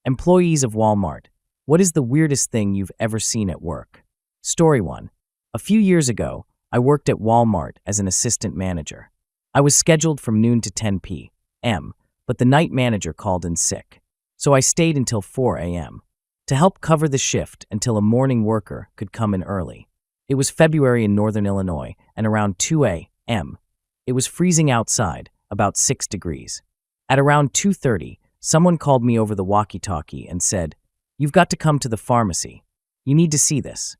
Employees of Walmart. What is the weirdest thing you've ever seen at work? Story 1. A few years ago, I worked at Walmart as an assistant manager. I was scheduled from noon to 10 p.m., but the night manager called in sick. So I stayed until 4 a.m. to help cover the shift until a morning worker could come in early. It was February in northern Illinois, and around 2 a.m., it was freezing outside, about 6 degrees. At around 2:30, someone called me over the walkie-talkie and said, "You've got to come to the pharmacy. You need to see this."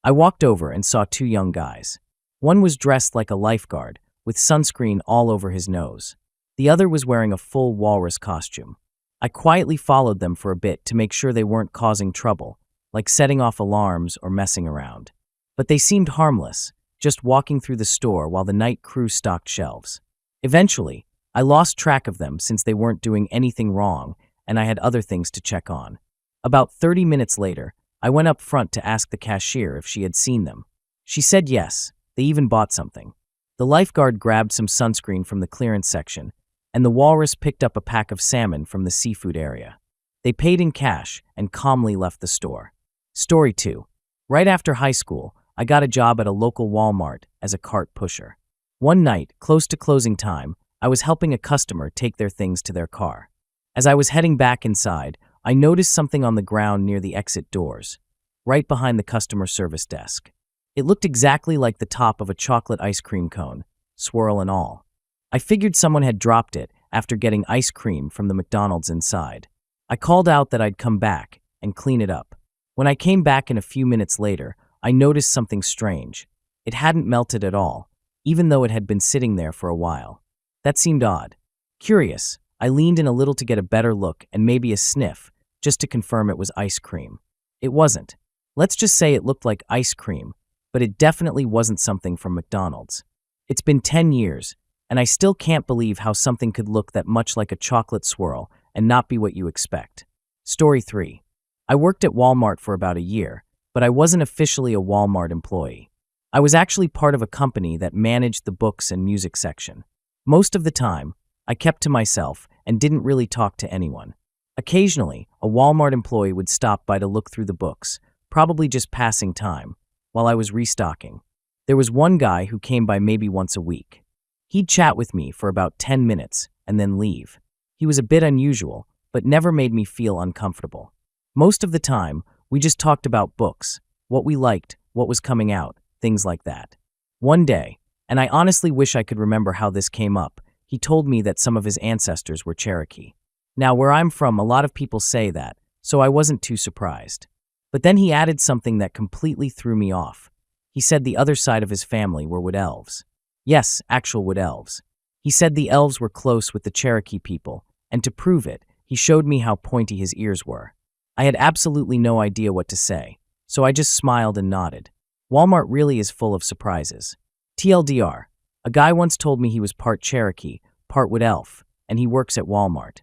I walked over and saw two young guys. One was dressed like a lifeguard, with sunscreen all over his nose. The other was wearing a full walrus costume. I quietly followed them for a bit to make sure they weren't causing trouble, like setting off alarms or messing around. But they seemed harmless, just walking through the store while the night crew stocked shelves. Eventually, I lost track of them since they weren't doing anything wrong and I had other things to check on. About 30 minutes later, I went up front to ask the cashier if she had seen them. She said yes, they even bought something. The lifeguard grabbed some sunscreen from the clearance section, and the walrus picked up a pack of salmon from the seafood area. They paid in cash and calmly left the store. Story 2. Right after high school, I got a job at a local Walmart as a cart pusher. One night, close to closing time, I was helping a customer take their things to their car. As I was heading back inside, I noticed something on the ground near the exit doors, right behind the customer service desk. It looked exactly like the top of a chocolate ice cream cone, swirl and all. I figured someone had dropped it after getting ice cream from the McDonald's inside. I called out that I'd come back and clean it up. When I came back in a few minutes later, I noticed something strange. It hadn't melted at all, even though it had been sitting there for a while. That seemed odd. Curious, I leaned in a little to get a better look and maybe a sniff, just to confirm it was ice cream. It wasn't. Let's just say it looked like ice cream, but it definitely wasn't something from McDonald's. It's been 10 years, and I still can't believe how something could look that much like a chocolate swirl and not be what you expect. Story 3. I worked at Walmart for about a year, but I wasn't officially a Walmart employee. I was actually part of a company that managed the books and music section. Most of the time, I kept to myself and didn't really talk to anyone. Occasionally, a Walmart employee would stop by to look through the books, probably just passing time, while I was restocking. There was one guy who came by maybe once a week. He'd chat with me for about 10 minutes and then leave. He was a bit unusual, but never made me feel uncomfortable. Most of the time, we just talked about books, what we liked, what was coming out, things like that. One day, and I honestly wish I could remember how this came up, he told me that some of his ancestors were Cherokee. Now, where I'm from, a lot of people say that, so I wasn't too surprised. But then he added something that completely threw me off. He said the other side of his family were Wood Elves. Yes, actual Wood Elves. He said the elves were close with the Cherokee people, and to prove it, he showed me how pointy his ears were. I had absolutely no idea what to say, so I just smiled and nodded. Walmart really is full of surprises. TLDR, a guy once told me he was part Cherokee, part Wood Elf, and he works at Walmart.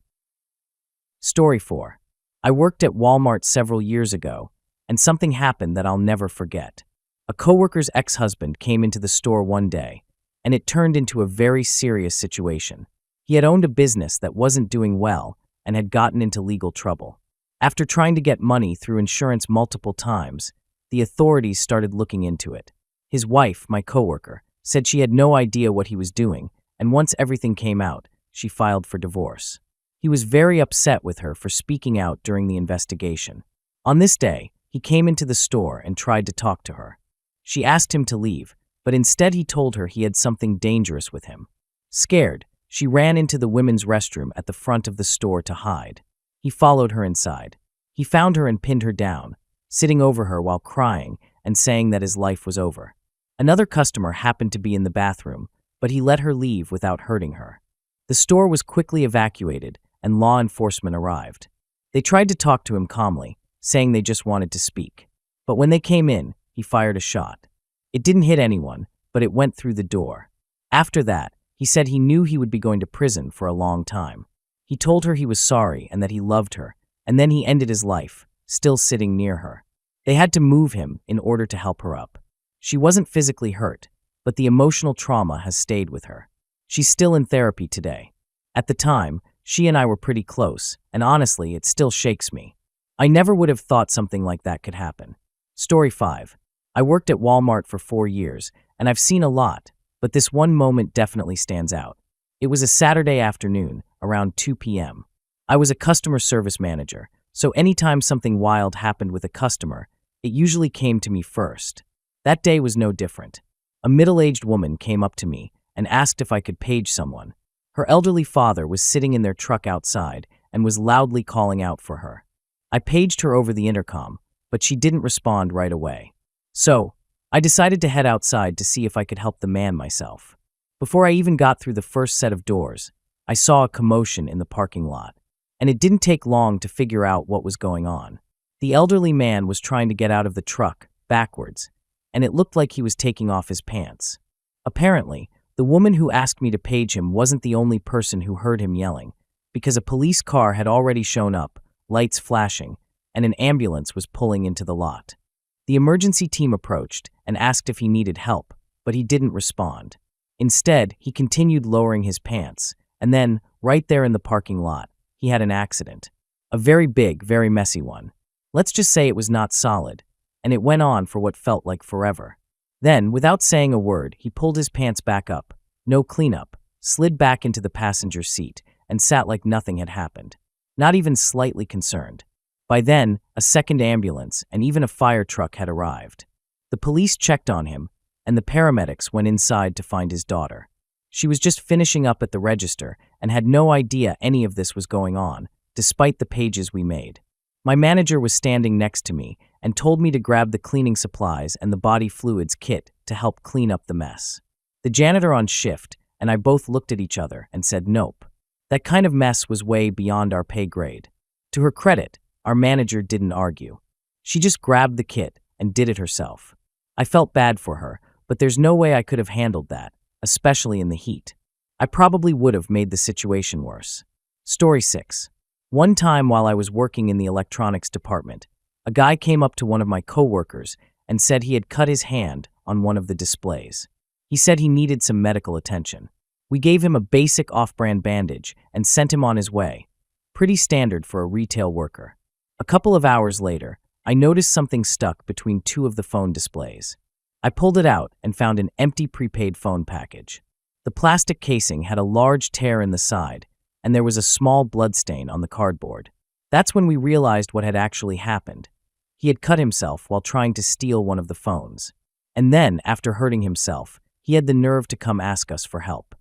Story 4. I worked at Walmart several years ago, and something happened that I'll never forget. A coworker's ex-husband came into the store one day, and it turned into a very serious situation. He had owned a business that wasn't doing well and had gotten into legal trouble. After trying to get money through insurance multiple times, the authorities started looking into it. His wife, my coworker, said she had no idea what he was doing, and once everything came out, she filed for divorce. He was very upset with her for speaking out during the investigation. On this day, he came into the store and tried to talk to her. She asked him to leave, but instead he told her he had something dangerous with him. Scared, she ran into the women's restroom at the front of the store to hide. He followed her inside. He found her and pinned her down, sitting over her while crying and saying that his life was over. Another customer happened to be in the bathroom, but he let her leave without hurting her. The store was quickly evacuated and law enforcement arrived. They tried to talk to him calmly, saying they just wanted to speak. But when they came in, he fired a shot. It didn't hit anyone, but it went through the door. After that, he said he knew he would be going to prison for a long time. He told her he was sorry and that he loved her, and then he ended his life, still sitting near her. They had to move him in order to help her up. She wasn't physically hurt, but the emotional trauma has stayed with her. She's still in therapy today. At the time, She and I were pretty close, and honestly, it still shakes me. I never would have thought something like that could happen. Story 5. I worked at Walmart for 4 years, and I've seen a lot, but this one moment definitely stands out. It was a Saturday afternoon, around 2 p.m. I was a customer service manager, so anytime something wild happened with a customer, it usually came to me first. That day was no different. A middle-aged woman came up to me and asked if I could page someone. Her elderly father was sitting in their truck outside and was loudly calling out for her. I paged her over the intercom, but she didn't respond right away. So, I decided to head outside to see if I could help the man myself. Before I even got through the first set of doors, I saw a commotion in the parking lot, and it didn't take long to figure out what was going on. The elderly man was trying to get out of the truck, backwards, and it looked like he was taking off his pants. Apparently, the woman who asked me to page him wasn't the only person who heard him yelling, because a police car had already shown up, lights flashing, and an ambulance was pulling into the lot. The emergency team approached and asked if he needed help, but he didn't respond. Instead, he continued lowering his pants, and then, right there in the parking lot, he had an accident. A very big, very messy one. Let's just say it was not solid, and it went on for what felt like forever. Then, without saying a word, he pulled his pants back up, no cleanup, slid back into the passenger seat, and sat like nothing had happened. Not even slightly concerned. By then, a second ambulance and even a fire truck had arrived. The police checked on him, and the paramedics went inside to find his daughter. She was just finishing up at the register and had no idea any of this was going on, despite the pages we made. My manager was standing next to me and told me to grab the cleaning supplies and the body fluids kit to help clean up the mess. The janitor on shift and I both looked at each other and said nope. That kind of mess was way beyond our pay grade. To her credit, our manager didn't argue. She just grabbed the kit and did it herself. I felt bad for her, but there's no way I could have handled that, especially in the heat. I probably would have made the situation worse. Story 6. One time while I was working in the electronics department, a guy came up to one of my coworkers and said he had cut his hand on one of the displays. He said he needed some medical attention. We gave him a basic off-brand bandage and sent him on his way. Pretty standard for a retail worker. A couple of hours later, I noticed something stuck between two of the phone displays. I pulled it out and found an empty prepaid phone package. The plastic casing had a large tear in the side, and there was a small bloodstain on the cardboard. That's when we realized what had actually happened. He had cut himself while trying to steal one of the phones. And then, after hurting himself, he had the nerve to come ask us for help.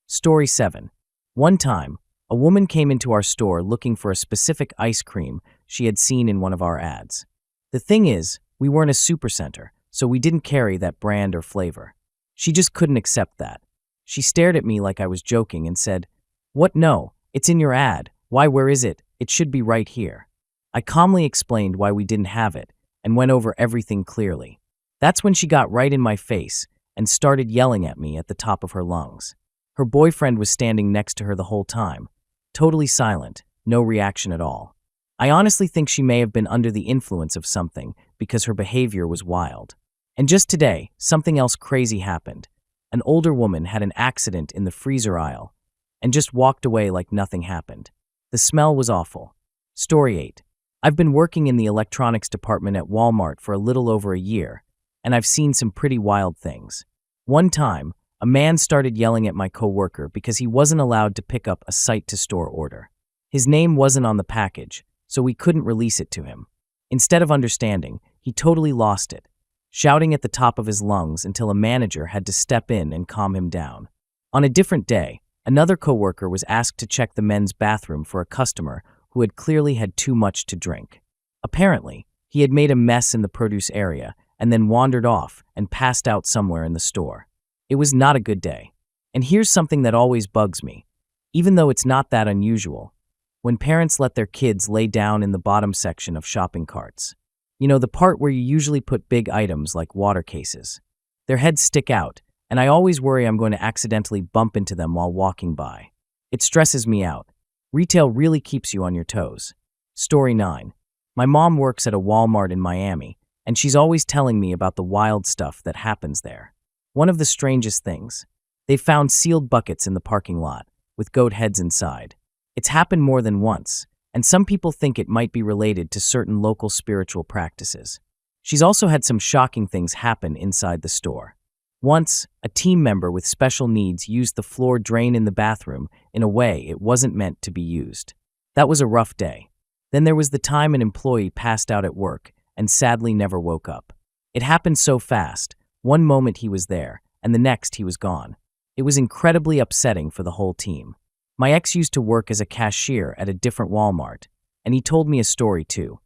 Story 7. One time, a woman came into our store looking for a specific ice cream she had seen in one of our ads. The thing is, we weren't a supercenter, so we didn't carry that brand or flavor. She just couldn't accept that. She stared at me like I was joking and said, "What? No, it's in your ad. Why, where is it? It should be right here." I calmly explained why we didn't have it and went over everything clearly. That's when she got right in my face and started yelling at me at the top of her lungs. Her boyfriend was standing next to her the whole time, totally silent, no reaction at all. I honestly think she may have been under the influence of something because her behavior was wild. And just today, something else crazy happened. An older woman had an accident in the freezer aisle and just walked away like nothing happened. The smell was awful. Story 8. I've been working in the electronics department at Walmart for a little over a year, and I've seen some pretty wild things. One time, a man started yelling at my coworker because he wasn't allowed to pick up a site-to-store order. His name wasn't on the package, so we couldn't release it to him. Instead of understanding, he totally lost it, shouting at the top of his lungs until a manager had to step in and calm him down. On a different day, another coworker was asked to check the men's bathroom for a customer who had clearly had too much to drink. Apparently, he had made a mess in the produce area and then wandered off and passed out somewhere in the store. It was not a good day. And here's something that always bugs me, even though it's not that unusual. When parents let their kids lay down in the bottom section of shopping carts. You know, the part where you usually put big items like water cases. Their heads stick out, and I always worry I'm going to accidentally bump into them while walking by. It stresses me out. Retail really keeps you on your toes. Story 9. My mom works at a Walmart in Miami, and she's always telling me about the wild stuff that happens there. One of the strangest things. They found sealed buckets in the parking lot, with goat heads inside. It's happened more than once, and some people think it might be related to certain local spiritual practices. She's also had some shocking things happen inside the store. Once, a team member with special needs used the floor drain in the bathroom in a way it wasn't meant to be used. That was a rough day. Then there was the time an employee passed out at work and sadly never woke up. It happened so fast. One moment he was there, and the next he was gone. It was incredibly upsetting for the whole team. My ex used to work as a cashier at a different Walmart, and he told me a story too.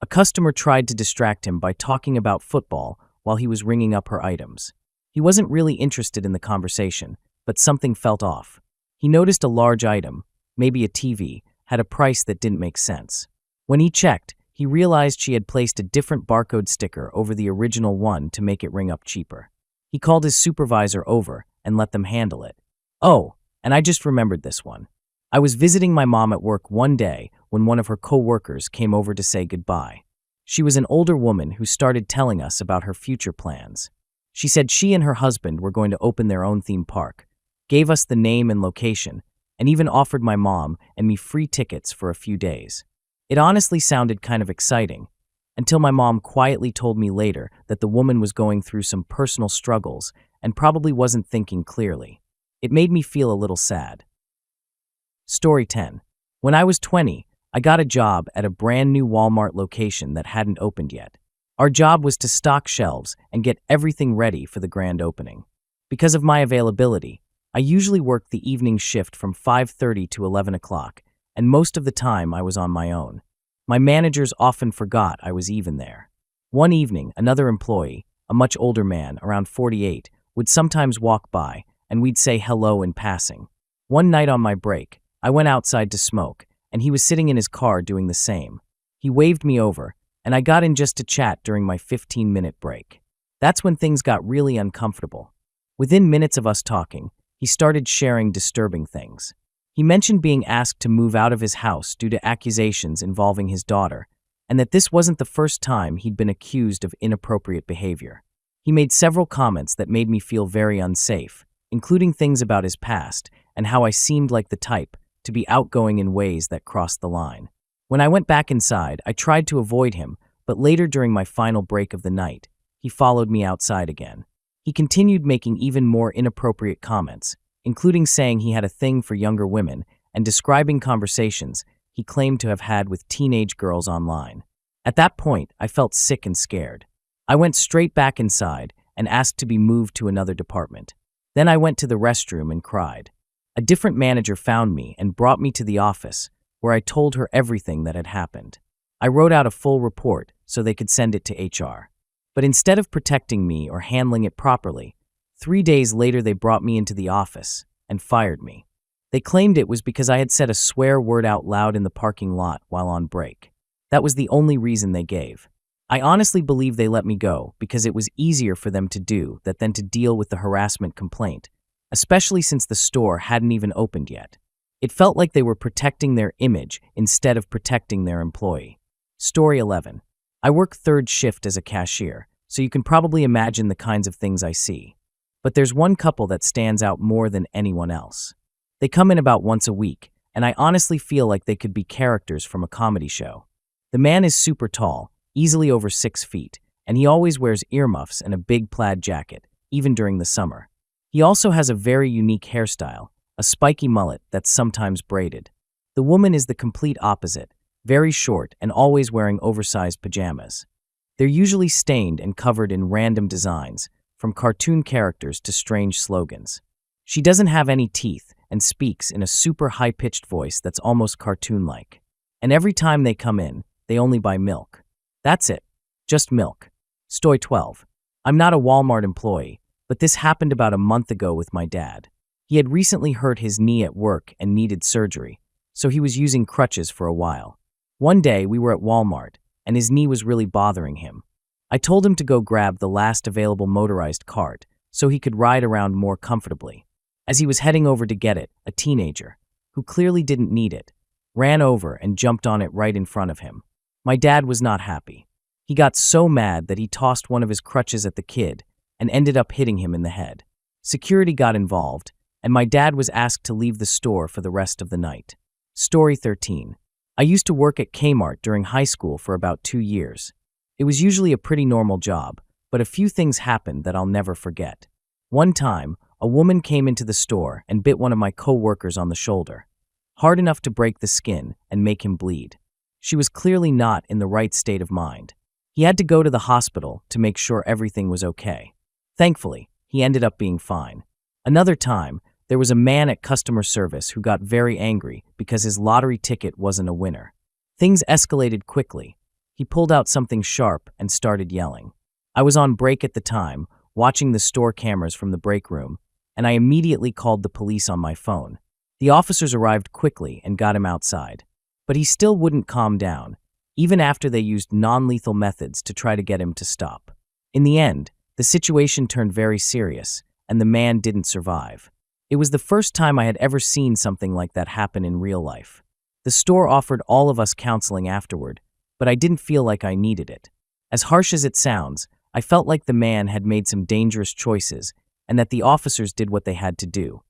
A customer tried to distract him by talking about football while he was ringing up her items. He wasn't really interested in the conversation, but something felt off. He noticed a large item, maybe a TV, had a price that didn't make sense. When he checked, he realized she had placed a different barcode sticker over the original one to make it ring up cheaper. He called his supervisor over and let them handle it. Oh, and I just remembered this one. I was visiting my mom at work one day when one of her co-workers came over to say goodbye. She was an older woman who started telling us about her future plans. She said she and her husband were going to open their own theme park, gave us the name and location, and even offered my mom and me free tickets for a few days. It honestly sounded kind of exciting, until my mom quietly told me later that the woman was going through some personal struggles and probably wasn't thinking clearly. It made me feel a little sad. Story 10. When I was 20, I got a job at a brand new Walmart location that hadn't opened yet. Our job was to stock shelves and get everything ready for the grand opening. Because of my availability, I usually worked the evening shift from 5:30 to 11 o'clock, and most of the time I was on my own. My managers often forgot I was even there. One evening, another employee, a much older man, around 48, would sometimes walk by, and we'd say hello in passing. One night on my break, I went outside to smoke, and he was sitting in his car doing the same. He waved me over, and I got in just to chat during my 15-minute break. That's when things got really uncomfortable. Within minutes of us talking, he started sharing disturbing things. He mentioned being asked to move out of his house due to accusations involving his daughter, and that this wasn't the first time he'd been accused of inappropriate behavior. He made several comments that made me feel very unsafe, including things about his past and how I seemed like the type to be outgoing in ways that crossed the line. When I went back inside, I tried to avoid him, but later during my final break of the night, he followed me outside again. He continued making even more inappropriate comments, including saying he had a thing for younger women and describing conversations he claimed to have had with teenage girls online. At that point, I felt sick and scared. I went straight back inside and asked to be moved to another department. Then I went to the restroom and cried. A different manager found me and brought me to the office, where I told her everything that had happened. I wrote out a full report so they could send it to HR. But instead of protecting me or handling it properly, 3 days later they brought me into the office and fired me. They claimed it was because I had said a swear word out loud in the parking lot while on break. That was the only reason they gave. I honestly believe they let me go because it was easier for them to do that than to deal with the harassment complaint, especially since the store hadn't even opened yet. It felt like they were protecting their image instead of protecting their employee. Story 11. I work third shift as a cashier, so you can probably imagine the kinds of things I see. But there's one couple that stands out more than anyone else. They come in about once a week, and I honestly feel like they could be characters from a comedy show. The man is super tall, easily over 6 feet, and he always wears earmuffs and a big plaid jacket, even during the summer. He also has a very unique hairstyle, a spiky mullet that's sometimes braided. The woman is the complete opposite, very short and always wearing oversized pajamas. They're usually stained and covered in random designs, from cartoon characters to strange slogans. She doesn't have any teeth and speaks in a super high-pitched voice that's almost cartoon-like. And every time they come in, they only buy milk. That's it. Just milk. Story 12. I'm not a Walmart employee, but this happened about a month ago with my dad. He had recently hurt his knee at work and needed surgery, so he was using crutches for a while. One day, we were at Walmart, and his knee was really bothering him. I told him to go grab the last available motorized cart so he could ride around more comfortably. As he was heading over to get it, a teenager, who clearly didn't need it, ran over and jumped on it right in front of him. My dad was not happy. He got so mad that he tossed one of his crutches at the kid and ended up hitting him in the head. Security got involved, and my dad was asked to leave the store for the rest of the night. Story 13. I used to work at Kmart during high school for about 2 years. It was usually a pretty normal job, but a few things happened that I'll never forget. One time, a woman came into the store and bit one of my co-workers on the shoulder, hard enough to break the skin and make him bleed. She was clearly not in the right state of mind. He had to go to the hospital to make sure everything was okay. Thankfully, he ended up being fine. Another time, there was a man at customer service who got very angry because his lottery ticket wasn't a winner. Things escalated quickly. He pulled out something sharp and started yelling. I was on break at the time, watching the store cameras from the break room, and I immediately called the police on my phone. The officers arrived quickly and got him outside. But he still wouldn't calm down, even after they used non-lethal methods to try to get him to stop. In the end, the situation turned very serious, and the man didn't survive. It was the first time I had ever seen something like that happen in real life. The store offered all of us counseling afterward, but I didn't feel like I needed it. As harsh as it sounds, I felt like the man had made some dangerous choices and that the officers did what they had to do.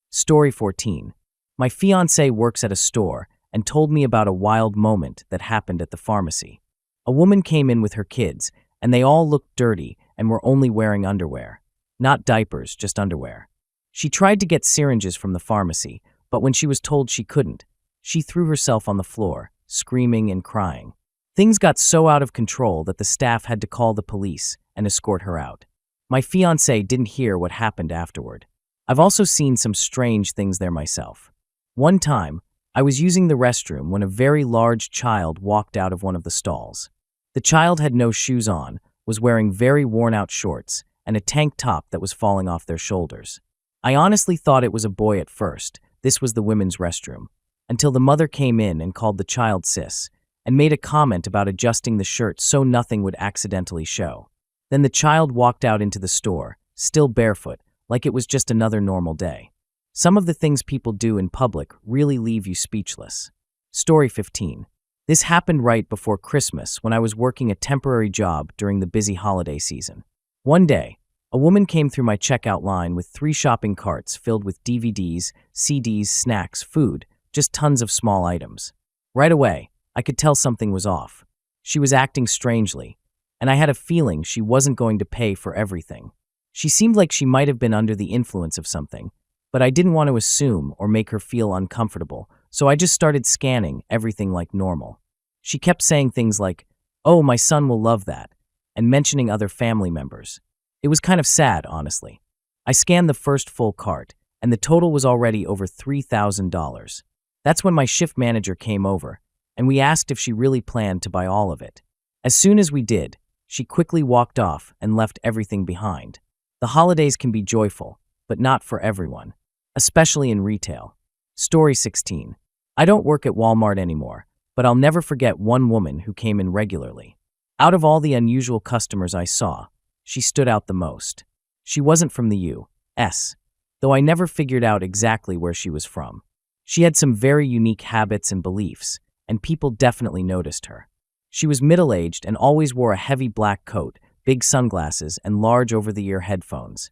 Story 14. My fiancé works at a store and told me about a wild moment that happened at the pharmacy. A woman came in with her kids, and they all looked dirty and were only wearing underwear. Not diapers, just underwear. She tried to get syringes from the pharmacy, but when she was told she couldn't, she threw herself on the floor, screaming and crying. Things got so out of control that the staff had to call the police and escort her out. My fiancé didn't hear what happened afterward. I've also seen some strange things there myself. One time, I was using the restroom when a very large child walked out of one of the stalls. The child had no shoes on, was wearing very worn-out shorts, and a tank top that was falling off their shoulders. I honestly thought it was a boy at first. This was the women's restroom, until the mother came in and called the child sis, and made a comment about adjusting the shirt so nothing would accidentally show. Then the child walked out into the store, still barefoot, like it was just another normal day. Some of the things people do in public really leave you speechless. Story 15. This happened right before Christmas when I was working a temporary job during the busy holiday season. One day, a woman came through my checkout line with 3 shopping carts filled with DVDs, CDs, snacks, food, just tons of small items. Right away, I could tell something was off. She was acting strangely, and I had a feeling she wasn't going to pay for everything. She seemed like she might have been under the influence of something, but I didn't want to assume or make her feel uncomfortable, so I just started scanning everything like normal. She kept saying things like, "Oh, my son will love that," and mentioning other family members. It was kind of sad, honestly. I scanned the first full cart, and the total was already over $3,000. That's when my shift manager came over, and we asked if she really planned to buy all of it. As soon as we did, she quickly walked off and left everything behind. The holidays can be joyful, but not for everyone, especially in retail. Story 16. I don't work at Walmart anymore, but I'll never forget one woman who came in regularly. Out of all the unusual customers I saw, she stood out the most. She wasn't from the U.S., though I never figured out exactly where she was from. She had some very unique habits and beliefs, and people definitely noticed her. She was middle-aged and always wore a heavy black coat, big sunglasses, and large over-the-ear headphones,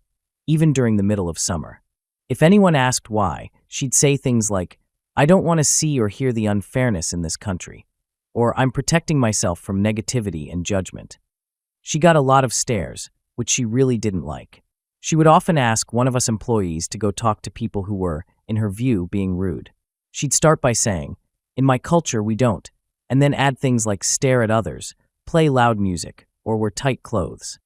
even during the middle of summer. If anyone asked why, she'd say things like, "I don't want to see or hear the unfairness in this country," or "I'm protecting myself from negativity and judgment." She got a lot of stares, which she really didn't like. She would often ask one of us employees to go talk to people who were, in her view, being rude. She'd start by saying, "In my culture, we don't," and then add things like stare at others, play loud music, or wear tight clothes.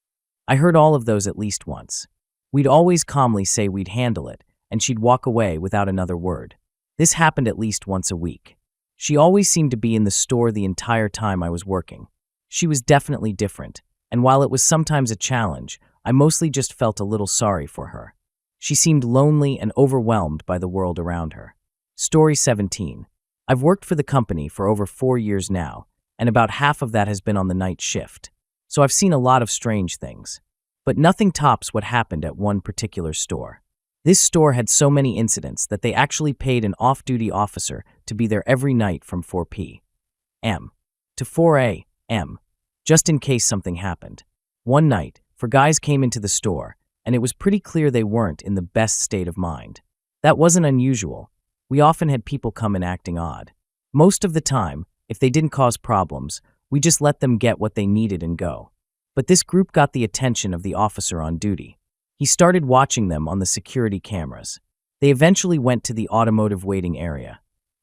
I heard all of those at least once. We'd always calmly say we'd handle it, and she'd walk away without another word. This happened at least once a week. She always seemed to be in the store the entire time I was working. She was definitely different, and while it was sometimes a challenge, I mostly just felt a little sorry for her. She seemed lonely and overwhelmed by the world around her. Story 17. I've worked for the company for over 4 years now, and about half of that has been on the night shift, so I've seen a lot of strange things. But nothing tops what happened at one particular store. This store had so many incidents that they actually paid an off-duty officer to be there every night from 4 p.m. to 4 a.m., just in case something happened. One night, 4 guys came into the store, and it was pretty clear they weren't in the best state of mind. That wasn't unusual. We often had people come in acting odd. Most of the time, if they didn't cause problems, we just let them get what they needed and go. But this group got the attention of the officer on duty. He started watching them on the security cameras. They eventually went to the automotive waiting area,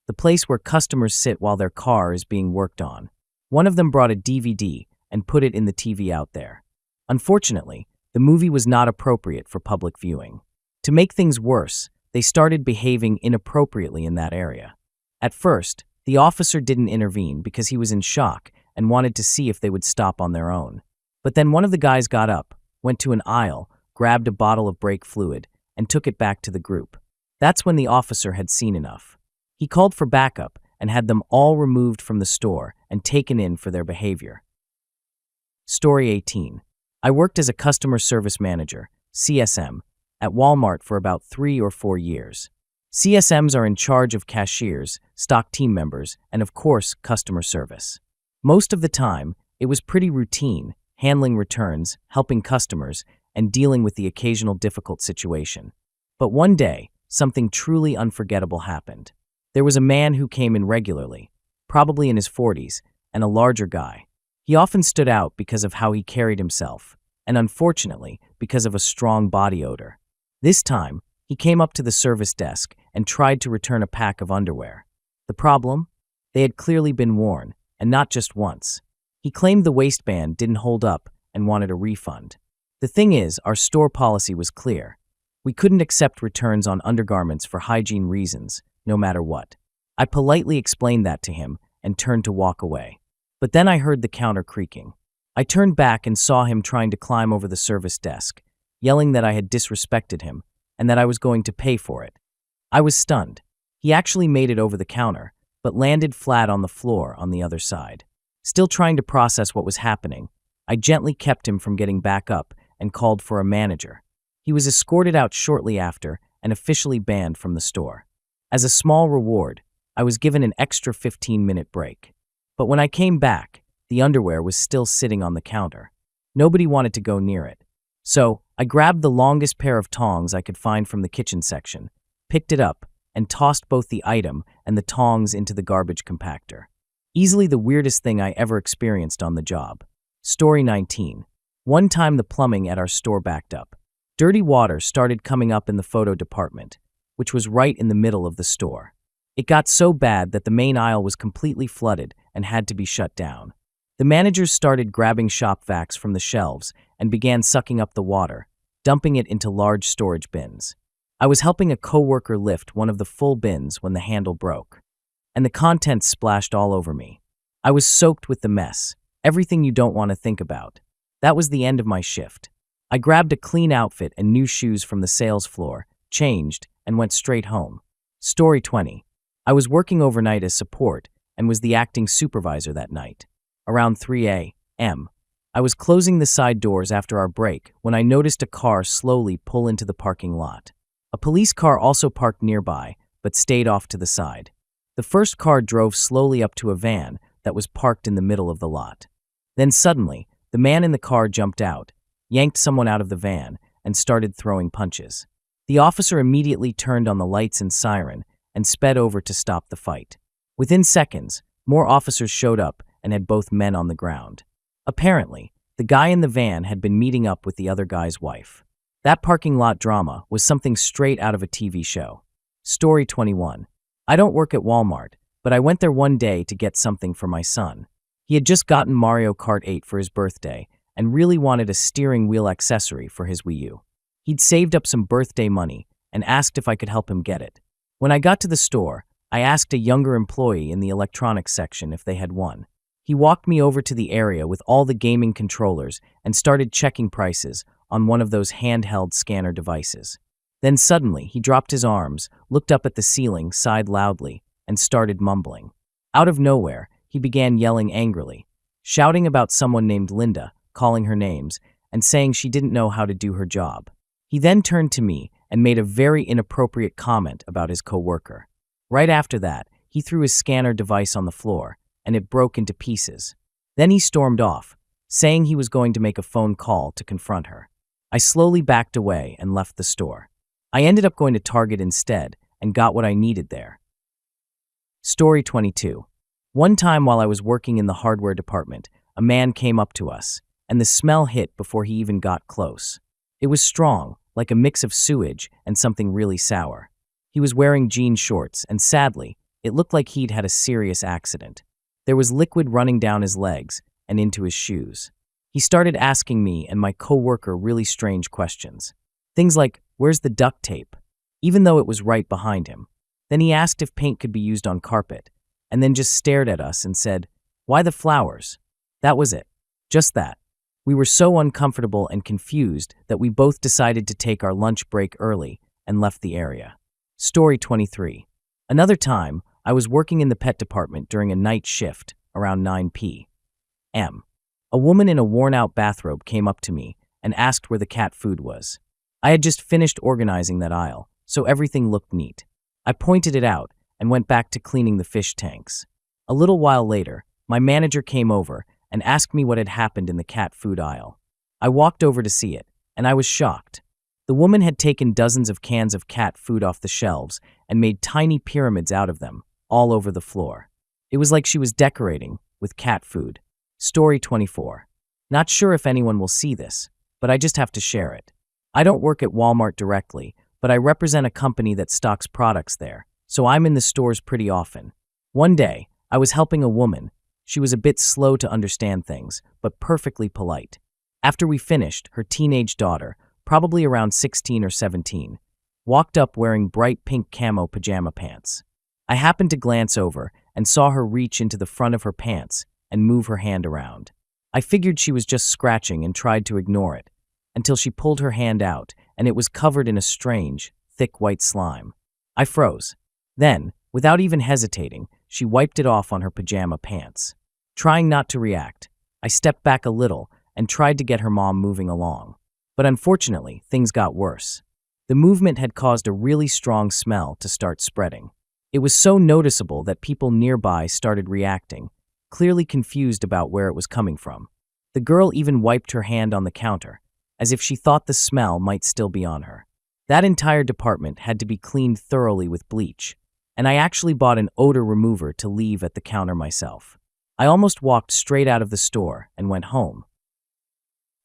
the place where customers sit while their car is being worked on. One of them brought a DVD and put it in the TV out there. Unfortunately, the movie was not appropriate for public viewing. To make things worse, they started behaving inappropriately in that area. At first, the officer didn't intervene because he was in shock and wanted to see if they would stop on their own. But then one of the guys got up, went to an aisle, grabbed a bottle of brake fluid, and took it back to the group. That's when the officer had seen enough. He called for backup and had them all removed from the store and taken in for their behavior. Story 18. I worked as a customer service manager, CSM, at Walmart for about 3 or 4 years. CSMs are in charge of cashiers, stock team members, and of course, customer service. Most of the time, it was pretty routine, handling returns, helping customers, and dealing with the occasional difficult situation. But one day, something truly unforgettable happened. There was a man who came in regularly, probably in his 40s, and a larger guy. He often stood out because of how he carried himself, and unfortunately, because of a strong body odor. This time, he came up to the service desk and tried to return a pack of underwear. The problem? They had clearly been worn, and not just once. He claimed the waistband didn't hold up and wanted a refund. The thing is, our store policy was clear. We couldn't accept returns on undergarments for hygiene reasons, no matter what. I politely explained that to him and turned to walk away. But then I heard the counter creaking. I turned back and saw him trying to climb over the service desk, yelling that I had disrespected him and that I was going to pay for it. I was stunned. He actually made it over the counter, but landed flat on the floor on the other side. Still trying to process what was happening, I gently kept him from getting back up and called for a manager. He was escorted out shortly after and officially banned from the store. As a small reward, I was given an extra 15-minute break. But when I came back, the underwear was still sitting on the counter. Nobody wanted to go near it. So, I grabbed the longest pair of tongs I could find from the kitchen section, picked it up, and tossed both the item and the tongs into the garbage compactor. Easily the weirdest thing I ever experienced on the job. Story 19. One time the plumbing at our store backed up. Dirty water started coming up in the photo department, which was right in the middle of the store. It got so bad that the main aisle was completely flooded and had to be shut down. The managers started grabbing shop vacs from the shelves and began sucking up the water, dumping it into large storage bins. I was helping a coworker lift one of the full bins when the handle broke, and the contents splashed all over me. I was soaked with the mess, everything you don't want to think about. That was the end of my shift. I grabbed a clean outfit and new shoes from the sales floor, changed, and went straight home. Story 20. I was working overnight as support and was the acting supervisor that night. Around 3 a.m., I was closing the side doors after our break when I noticed a car slowly pull into the parking lot. A police car also parked nearby, but stayed off to the side. The first car drove slowly up to a van that was parked in the middle of the lot. Then suddenly, the man in the car jumped out, yanked someone out of the van, and started throwing punches. The officer immediately turned on the lights and siren and sped over to stop the fight. Within seconds, more officers showed up and had both men on the ground. Apparently, the guy in the van had been meeting up with the other guy's wife. That parking lot drama was something straight out of a TV show. Story 21. I don't work at Walmart, but I went there one day to get something for my son. He had just gotten Mario Kart 8 for his birthday and really wanted a steering wheel accessory for his Wii U. He'd saved up some birthday money and asked if I could help him get it. When I got to the store, I asked a younger employee in the electronics section if they had one. He walked me over to the area with all the gaming controllers and started checking prices on one of those handheld scanner devices. Then suddenly, he dropped his arms, looked up at the ceiling, sighed loudly, and started mumbling. Out of nowhere, he began yelling angrily, shouting about someone named Linda, calling her names, and saying she didn't know how to do her job. He then turned to me and made a very inappropriate comment about his coworker. Right after that, he threw his scanner device on the floor, and it broke into pieces. Then he stormed off, saying he was going to make a phone call to confront her. I slowly backed away and left the store. I ended up going to Target instead and got what I needed there. Story 22. One time while I was working in the hardware department, a man came up to us, and the smell hit before he even got close. It was strong, like a mix of sewage and something really sour. He was wearing jean shorts, and sadly, it looked like he'd had a serious accident. There was liquid running down his legs and into his shoes. He started asking me and my coworker really strange questions. Things like, "Where's the duct tape?" Even though it was right behind him. Then he asked if paint could be used on carpet, and then just stared at us and said, "Why the flowers?" That was it. Just that. We were so uncomfortable and confused that we both decided to take our lunch break early and left the area. Story 23. Another time, I was working in the pet department during a night shift around 9 p.m. A woman in a worn-out bathrobe came up to me and asked where the cat food was. I had just finished organizing that aisle, so everything looked neat. I pointed it out and went back to cleaning the fish tanks. A little while later, my manager came over and asked me what had happened in the cat food aisle. I walked over to see it, and I was shocked. The woman had taken dozens of cans of cat food off the shelves and made tiny pyramids out of them, all over the floor. It was like she was decorating with cat food. Story 24. Not sure if anyone will see this, but I just have to share it. I don't work at Walmart directly, but I represent a company that stocks products there, so I'm in the stores pretty often. One day, I was helping a woman. She was a bit slow to understand things, but perfectly polite. After we finished, her teenage daughter, probably around 16 or 17, walked up wearing bright pink camo pajama pants. I happened to glance over and saw her reach into the front of her pants and move her hand around. I figured she was just scratching and tried to ignore it, until she pulled her hand out and it was covered in a strange, thick white slime. I froze. Then, without even hesitating, she wiped it off on her pajama pants. Trying not to react, I stepped back a little and tried to get her mom moving along. But unfortunately, things got worse. The movement had caused a really strong smell to start spreading. It was so noticeable that people nearby started reacting, clearly confused about where it was coming from. The girl even wiped her hand on the counter, as if she thought the smell might still be on her. That entire department had to be cleaned thoroughly with bleach, and I actually bought an odor remover to leave at the counter myself. I almost walked straight out of the store and went home.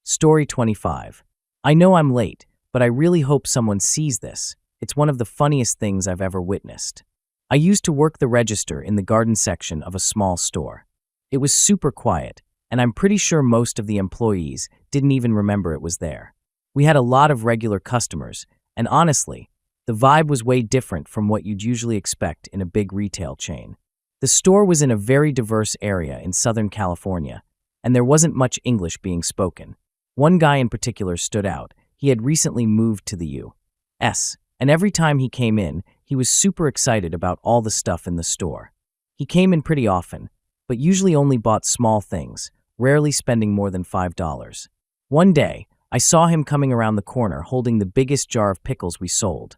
Story 25. I know I'm late, but I really hope someone sees this. It's one of the funniest things I've ever witnessed. I used to work the register in the garden section of a small store. It was super quiet, and I'm pretty sure most of the employees didn't even remember it was there. We had a lot of regular customers, and honestly, the vibe was way different from what you'd usually expect in a big retail chain. The store was in a very diverse area in Southern California, and there wasn't much English being spoken. One guy in particular stood out. He had recently moved to the U.S., and every time he came in, he was super excited about all the stuff in the store. He came in pretty often, but usually only bought small things, rarely spending more than $5. One day, I saw him coming around the corner holding the biggest jar of pickles we sold.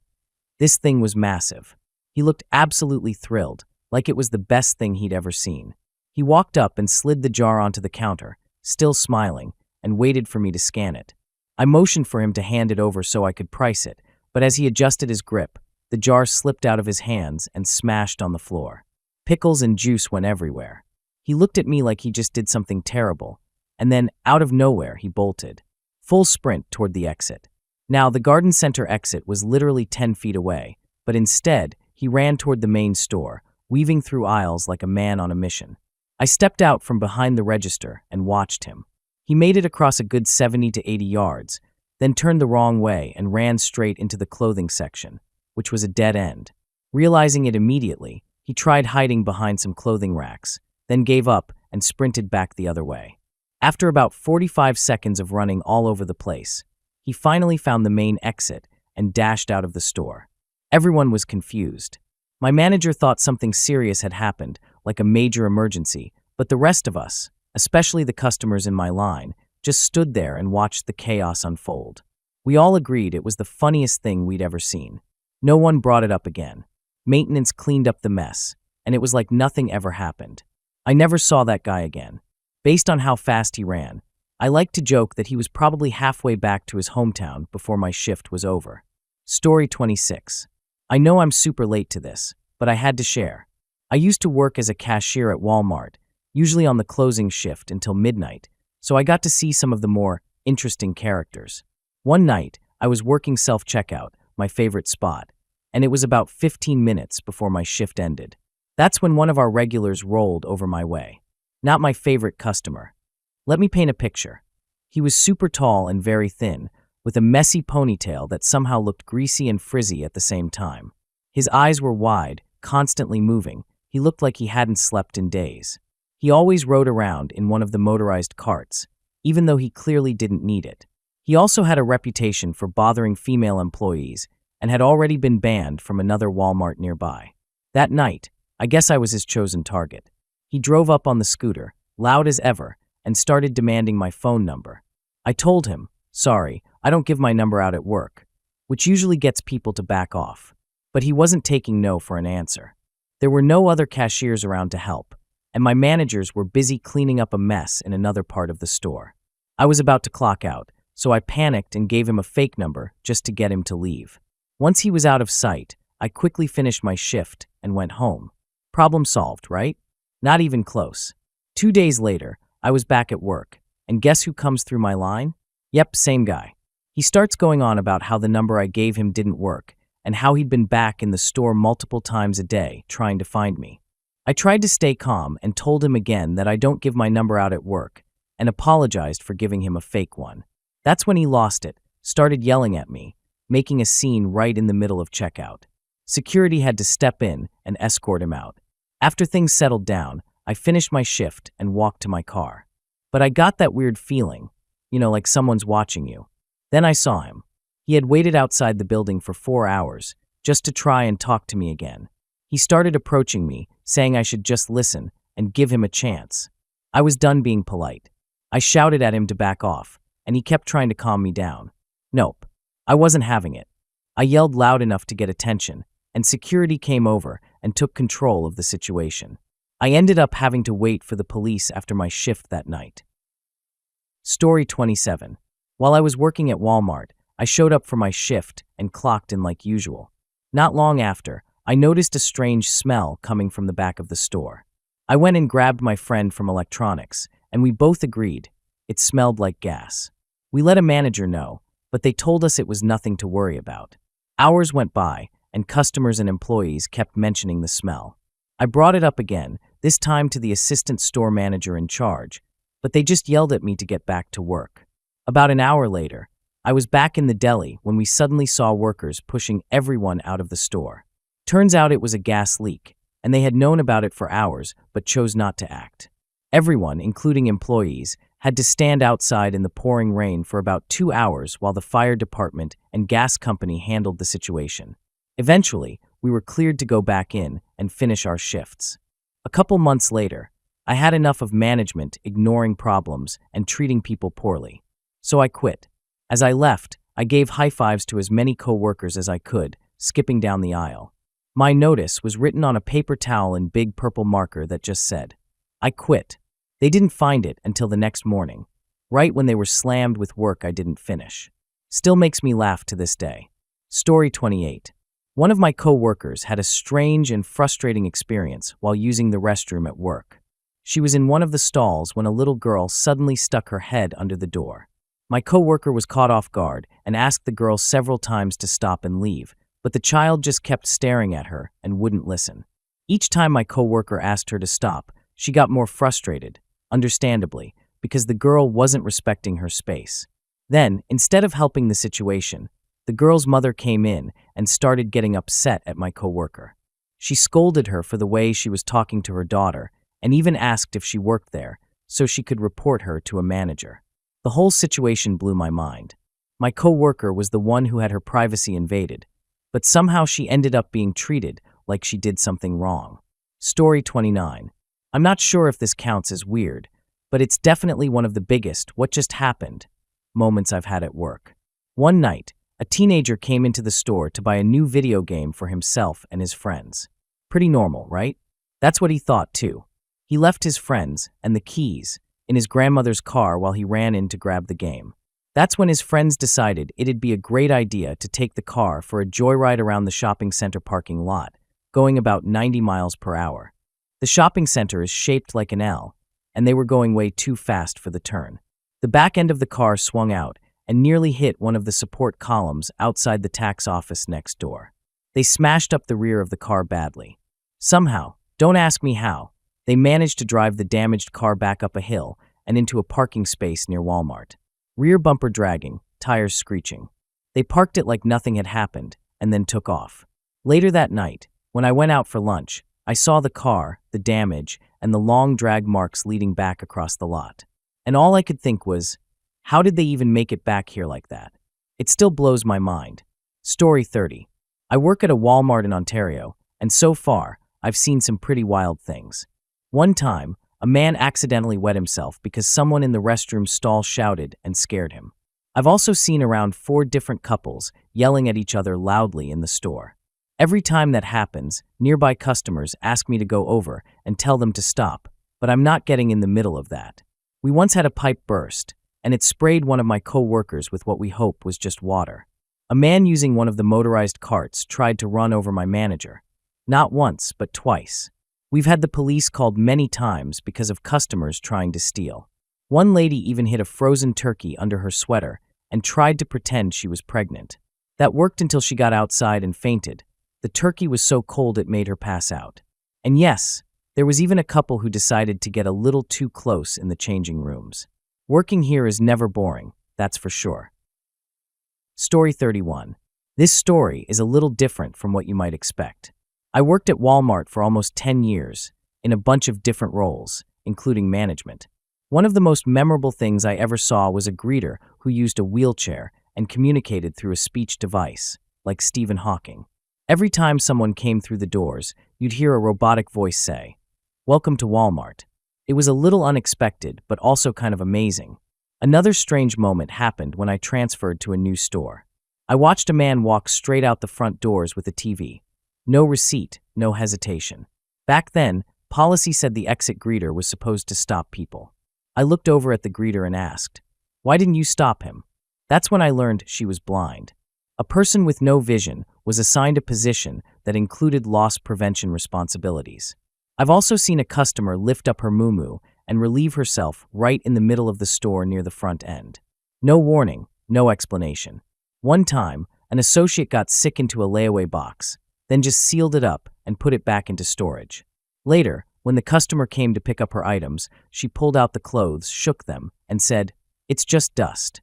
This thing was massive. He looked absolutely thrilled, like it was the best thing he'd ever seen. He walked up and slid the jar onto the counter, still smiling, and waited for me to scan it. I motioned for him to hand it over so I could price it, but as he adjusted his grip, the jar slipped out of his hands and smashed on the floor. Pickles and juice went everywhere. He looked at me like he just did something terrible, and then, out of nowhere, he bolted. Full sprint toward the exit. Now, the garden center exit was literally 10 feet away, but instead, he ran toward the main store, weaving through aisles like a man on a mission. I stepped out from behind the register and watched him. He made it across a good 70 to 80 yards, then turned the wrong way and ran straight into the clothing section, which was a dead end. Realizing it immediately, he tried hiding behind some clothing racks, then gave up and sprinted back the other way. After about 45 seconds of running all over the place, he finally found the main exit and dashed out of the store. Everyone was confused. My manager thought something serious had happened, like a major emergency, but the rest of us, especially the customers in my line, just stood there and watched the chaos unfold. We all agreed it was the funniest thing we'd ever seen. No one brought it up again. Maintenance cleaned up the mess, and it was like nothing ever happened. I never saw that guy again. Based on how fast he ran, I like to joke that he was probably halfway back to his hometown before my shift was over. Story 26. I know I'm super late to this, but I had to share. I used to work as a cashier at Walmart, usually on the closing shift until midnight, so I got to see some of the more interesting characters. One night, I was working self-checkout, my favorite spot, and it was about 15 minutes before my shift ended. That's when one of our regulars rolled over my way. Not my favorite customer. Let me paint a picture. He was super tall and very thin, with a messy ponytail that somehow looked greasy and frizzy at the same time. His eyes were wide, constantly moving. He looked like he hadn't slept in days. He always rode around in one of the motorized carts, even though he clearly didn't need it. He also had a reputation for bothering female employees and had already been banned from another Walmart nearby. That night, I guess I was his chosen target. He drove up on the scooter, loud as ever, and started demanding my phone number. I told him, sorry, I don't give my number out at work, which usually gets people to back off. But he wasn't taking no for an answer. There were no other cashiers around to help, and my managers were busy cleaning up a mess in another part of the store. I was about to clock out, so I panicked and gave him a fake number just to get him to leave. Once he was out of sight, I quickly finished my shift and went home. Problem solved, right? Not even close. 2 days later, I was back at work, and guess who comes through my line? Yep, same guy. He starts going on about how the number I gave him didn't work, and how he'd been back in the store multiple times a day trying to find me. I tried to stay calm and told him again that I don't give my number out at work, and apologized for giving him a fake one. That's when he lost it, started yelling at me, making a scene right in the middle of checkout. Security had to step in and escort him out. After things settled down, I finished my shift and walked to my car. But I got that weird feeling, like someone's watching you. Then I saw him. He had waited outside the building for 4 hours, just to try and talk to me again. He started approaching me, saying I should just listen and give him a chance. I was done being polite. I shouted at him to back off, and he kept trying to calm me down. Nope, I wasn't having it. I yelled loud enough to get attention, and security came over and took control of the situation. I ended up having to wait for the police after my shift that night. Story 27. While I was working at Walmart, I showed up for my shift and clocked in like usual. Not long after, I noticed a strange smell coming from the back of the store. I went and grabbed my friend from electronics, and we both agreed. It smelled like gas. We let a manager know, but they told us it was nothing to worry about. Hours went by, and customers and employees kept mentioning the smell. I brought it up again, this time to the assistant store manager in charge, but they just yelled at me to get back to work. About an hour later, I was back in the deli when we suddenly saw workers pushing everyone out of the store. Turns out it was a gas leak, and they had known about it for hours but chose not to act. Everyone, including employees, had to stand outside in the pouring rain for about 2 hours while the fire department and gas company handled the situation. Eventually, we were cleared to go back in and finish our shifts. A couple months later, I had enough of management ignoring problems and treating people poorly. So I quit. As I left, I gave high fives to as many coworkers as I could, skipping down the aisle. My notice was written on a paper towel in big purple marker that just said, I quit. They didn't find it until the next morning, right when they were slammed with work I didn't finish. Still makes me laugh to this day. Story 28. One of my coworkers had a strange and frustrating experience while using the restroom at work. She was in one of the stalls when a little girl suddenly stuck her head under the door. My coworker was caught off guard and asked the girl several times to stop and leave, but the child just kept staring at her and wouldn't listen. Each time my coworker asked her to stop, she got more frustrated, understandably, because the girl wasn't respecting her space. Then, instead of helping the situation, the girl's mother came in and started getting upset at my coworker. She scolded her for the way she was talking to her daughter and even asked if she worked there so she could report her to a manager. The whole situation blew my mind. My coworker was the one who had her privacy invaded, but somehow she ended up being treated like she did something wrong. Story 29. I'm not sure if this counts as weird, but it's definitely one of the biggest "what just happened" moments I've had at work. One night, a teenager came into the store to buy a new video game for himself and his friends. Pretty normal, right? That's what he thought too. He left his friends and the keys in his grandmother's car while he ran in to grab the game. That's when his friends decided it'd be a great idea to take the car for a joyride around the shopping center parking lot, going about 90 miles per hour. The shopping center is shaped like an L, and they were going way too fast for the turn. The back end of the car swung out and nearly hit one of the support columns outside the tax office next door. They smashed up the rear of the car badly. Somehow, don't ask me how, they managed to drive the damaged car back up a hill and into a parking space near Walmart. Rear bumper dragging, tires screeching. They parked it like nothing had happened and then took off. Later that night, when I went out for lunch, I saw the car, the damage, and the long drag marks leading back across the lot. And all I could think was, how did they even make it back here like that? It still blows my mind. Story 30. I work at a Walmart in Ontario, and so far, I've seen some pretty wild things. One time, a man accidentally wet himself because someone in the restroom stall shouted and scared him. I've also seen around 4 different couples yelling at each other loudly in the store. Every time that happens, nearby customers ask me to go over and tell them to stop, but I'm not getting in the middle of that. We once had a pipe burst, and it sprayed one of my co-workers with what we hope was just water. A man using one of the motorized carts tried to run over my manager. Not once, but twice. We've had the police called many times because of customers trying to steal. One lady even hid a frozen turkey under her sweater and tried to pretend she was pregnant. That worked until she got outside and fainted. The turkey was so cold it made her pass out. And yes, there was even a couple who decided to get a little too close in the changing rooms. Working here is never boring, that's for sure. Story 31. This story is a little different from what you might expect. I worked at Walmart for almost 10 years, in a bunch of different roles, including management. One of the most memorable things I ever saw was a greeter who used a wheelchair and communicated through a speech device, like Stephen Hawking. Every time someone came through the doors, you'd hear a robotic voice say, "Welcome to Walmart." It was a little unexpected, but also kind of amazing. Another strange moment happened when I transferred to a new store. I watched a man walk straight out the front doors with a TV. No receipt, no hesitation. Back then, policy said the exit greeter was supposed to stop people. I looked over at the greeter and asked, "Why didn't you stop him?" That's when I learned she was blind. A person with no vision was assigned a position that included loss prevention responsibilities. I've also seen a customer lift up her muumuu and relieve herself right in the middle of the store near the front end. No warning, no explanation. One time, an associate got sick into a layaway box, then just sealed it up and put it back into storage. Later, when the customer came to pick up her items, she pulled out the clothes, shook them, and said, "It's just dust."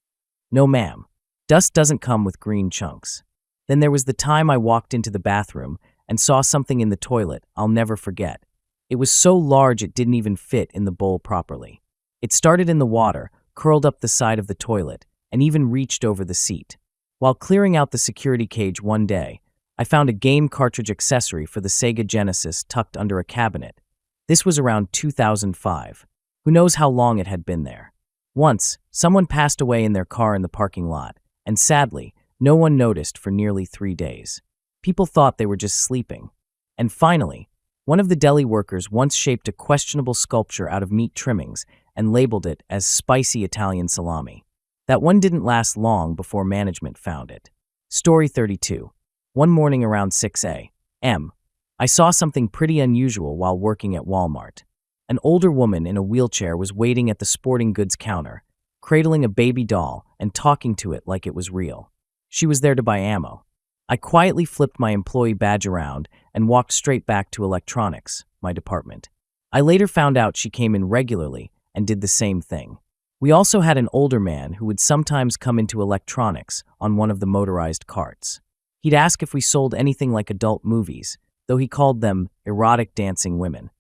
No ma'am. Dust doesn't come with green chunks. Then there was the time I walked into the bathroom and saw something in the toilet I'll never forget. It was so large it didn't even fit in the bowl properly. It started in the water, curled up the side of the toilet, and even reached over the seat. While clearing out the security cage one day, I found a game cartridge accessory for the Sega Genesis tucked under a cabinet. This was around 2005. Who knows how long it had been there. Once, someone passed away in their car in the parking lot, and sadly, no one noticed for nearly 3 days. People thought they were just sleeping. And finally, one of the deli workers once shaped a questionable sculpture out of meat trimmings and labeled it as spicy Italian salami. That one didn't last long before management found it. Story 32. One morning around 6 a.m., I saw something pretty unusual while working at Walmart. An older woman in a wheelchair was waiting at the sporting goods counter, cradling a baby doll and talking to it like it was real. She was there to buy ammo. I quietly flipped my employee badge around and walked straight back to electronics, my department. I later found out she came in regularly and did the same thing. We also had an older man who would sometimes come into electronics on one of the motorized carts. He'd ask if we sold anything like adult movies, though he called them erotic dancing women.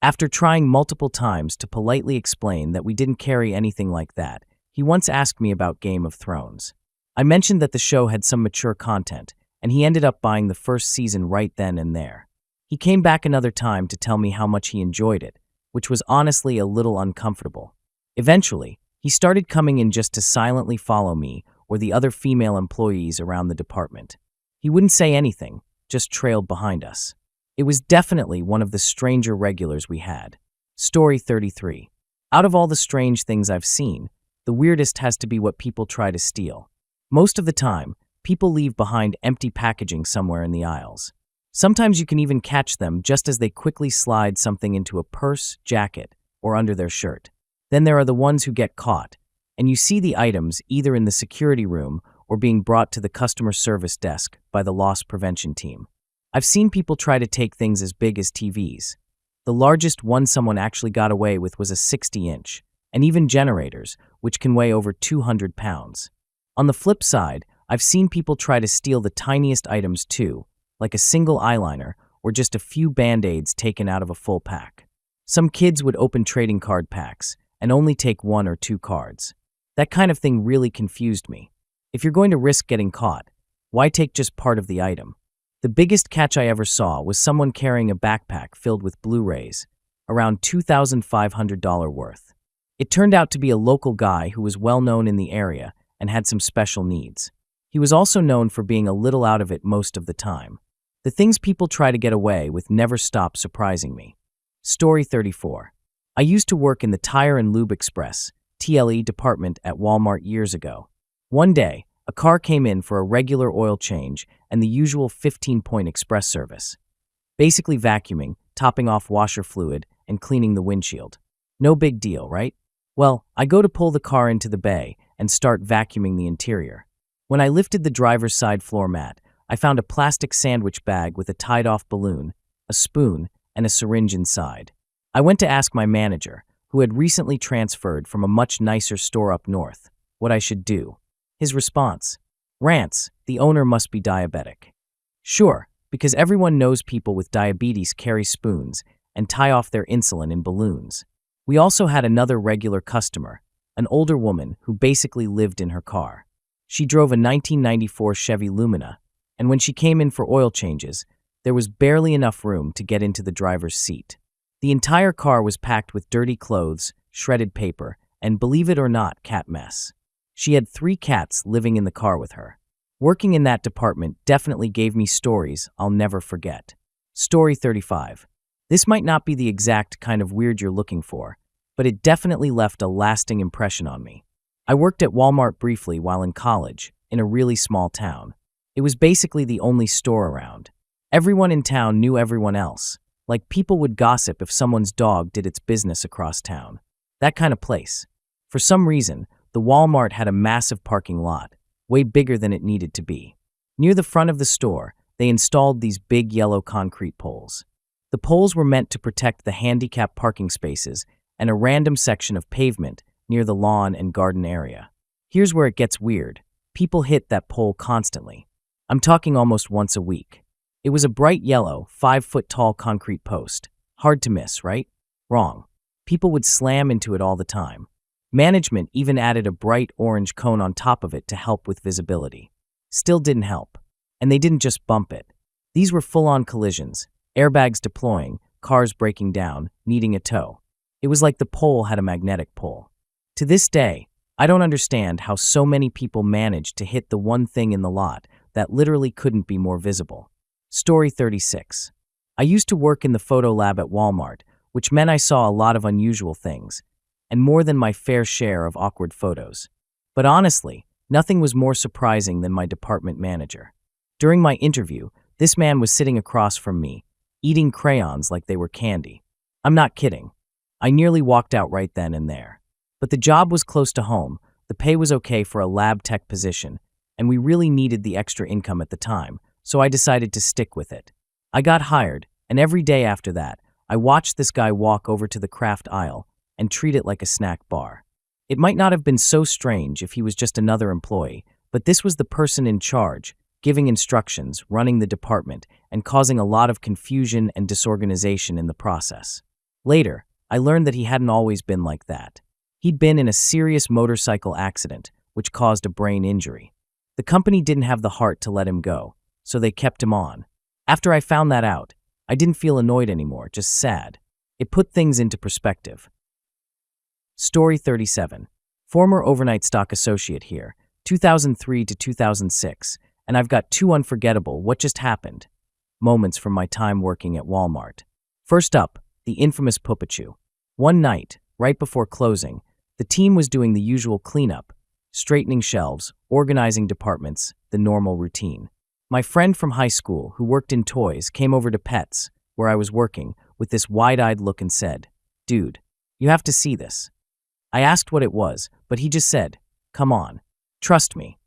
After trying multiple times to politely explain that we didn't carry anything like that, he once asked me about Game of Thrones. I mentioned that the show had some mature content, and he ended up buying the first season right then and there. He came back another time to tell me how much he enjoyed it, which was honestly a little uncomfortable. Eventually, he started coming in just to silently follow me or the other female employees around the department. He wouldn't say anything, just trailed behind us. It was definitely one of the stranger regulars we had. Story 33. Out of all the strange things I've seen, the weirdest has to be what people try to steal. Most of the time, people leave behind empty packaging somewhere in the aisles. Sometimes you can even catch them just as they quickly slide something into a purse, jacket, or under their shirt. Then there are the ones who get caught, and you see the items either in the security room or being brought to the customer service desk by the loss prevention team. I've seen people try to take things as big as TVs. The largest one someone actually got away with was a 60-inch, and even generators, which can weigh over 200 pounds. On the flip side, I've seen people try to steal the tiniest items too, like a single eyeliner or just a few Band-Aids taken out of a full pack. Some kids would open trading card packs and only take 1 or 2 cards. That kind of thing really confused me. If you're going to risk getting caught, why take just part of the item? The biggest catch I ever saw was someone carrying a backpack filled with Blu-rays, around $2,500 worth. It turned out to be a local guy who was well known in the area and had some special needs. He was also known for being a little out of it most of the time. The things people try to get away with never stop surprising me. Story 34. I used to work in the Tire and Lube Express, TLE department at Walmart years ago. One day, a car came in for a regular oil change and the usual 15-point express service. Basically vacuuming, topping off washer fluid, and cleaning the windshield. No big deal, right? Well, I go to pull the car into the bay and start vacuuming the interior. When I lifted the driver's side floor mat, I found a plastic sandwich bag with a tied-off balloon, a spoon, and a syringe inside. I went to ask my manager, who had recently transferred from a much nicer store up north, what I should do. His response: Rance, the owner must be diabetic. Sure, because everyone knows people with diabetes carry spoons and tie off their insulin in balloons. We also had another regular customer, an older woman who basically lived in her car. She drove a 1994 Chevy Lumina, and when she came in for oil changes, there was barely enough room to get into the driver's seat. The entire car was packed with dirty clothes, shredded paper, and believe it or not, cat mess. She had 3 cats living in the car with her. Working in that department definitely gave me stories I'll never forget. Story 35. This might not be the exact kind of weird you're looking for, but it definitely left a lasting impression on me. I worked at Walmart briefly while in college, in a really small town. It was basically the only store around. Everyone in town knew everyone else. Like people would gossip if someone's dog did its business across town. That kind of place. For some reason, the Walmart had a massive parking lot, way bigger than it needed to be. Near the front of the store, they installed these big yellow concrete poles. The poles were meant to protect the handicapped parking spaces and a random section of pavement near the lawn and garden area. Here's where it gets weird. People hit that pole constantly. I'm talking almost once a week. It was a bright yellow, 5-foot-tall concrete post. Hard to miss, right? Wrong. People would slam into it all the time. Management even added a bright orange cone on top of it to help with visibility. Still didn't help. And they didn't just bump it. These were full-on collisions, airbags deploying, cars breaking down, needing a tow. It was like the pole had a magnetic pull. To this day, I don't understand how so many people managed to hit the one thing in the lot that literally couldn't be more visible. Story 36. I used to work in the photo lab at Walmart, which meant I saw a lot of unusual things, and more than my fair share of awkward photos. But honestly, nothing was more surprising than my department manager. During my interview, this man was sitting across from me, eating crayons like they were candy. I'm not kidding. I nearly walked out right then and there. But the job was close to home, the pay was okay for a lab tech position, and we really needed the extra income at the time, so I decided to stick with it. I got hired, and every day after that, I watched this guy walk over to the craft aisle and treat it like a snack bar. It might not have been so strange if he was just another employee, but this was the person in charge, giving instructions, running the department, and causing a lot of confusion and disorganization in the process. Later, I learned that he hadn't always been like that. He'd been in a serious motorcycle accident, which caused a brain injury. The company didn't have the heart to let him go, so they kept him on. After I found that out, I didn't feel annoyed anymore, just sad. It put things into perspective. Story 37. Former overnight stock associate here, 2003 to 2006, and I've got 2 unforgettable what just happened moments from my time working at Walmart. First up, the infamous Pupachu. One night, Right before closing, the team was doing the usual cleanup, straightening shelves, organizing departments, the normal routine. My friend from high school, who worked in toys, came over to Pets, where I was working, with this wide-eyed look and said, "Dude, you have to see this." I asked what it was, but he just said, "Come on. Trust me."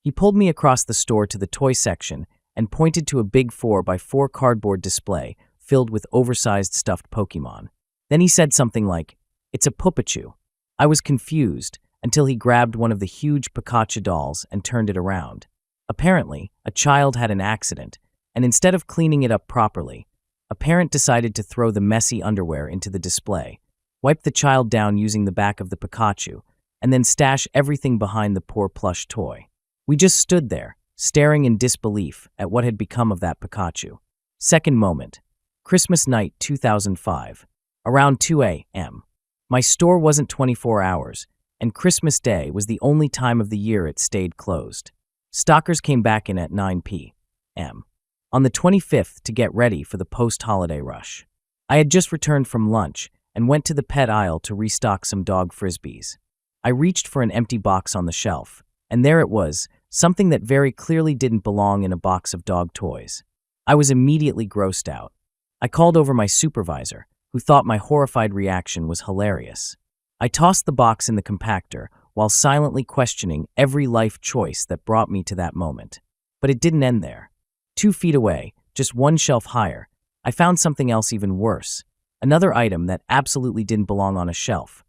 He pulled me across the store to the toy section and pointed to a big 4x4 cardboard display filled with oversized stuffed Pokemon. Then he said something like, "It's a Puppachu." I was confused until he grabbed one of the huge Pikachu dolls and turned it around. Apparently, a child had an accident, and instead of cleaning it up properly, a parent decided to throw the messy underwear into the display, wipe the child down using the back of the Pikachu, and then stash everything behind the poor plush toy. We just stood there, staring in disbelief at what had become of that Pikachu. Second moment. Christmas night 2005. Around 2 a.m. My store wasn't 24 hours, and Christmas Day was the only time of the year it stayed closed. Stockers came back in at 9 p.m. on the 25th to get ready for the post-holiday rush. I had just returned from lunch and went to the pet aisle to restock some dog frisbees. I reached for an empty box on the shelf, and there it was, something that very clearly didn't belong in a box of dog toys. I was immediately grossed out. I called over my supervisor, who thought my horrified reaction was hilarious. I tossed the box in the compactor while silently questioning every life choice that brought me to that moment. But it didn't end there. 2 feet away, just one shelf higher, I found something else even worse, another item that absolutely didn't belong on a shelf.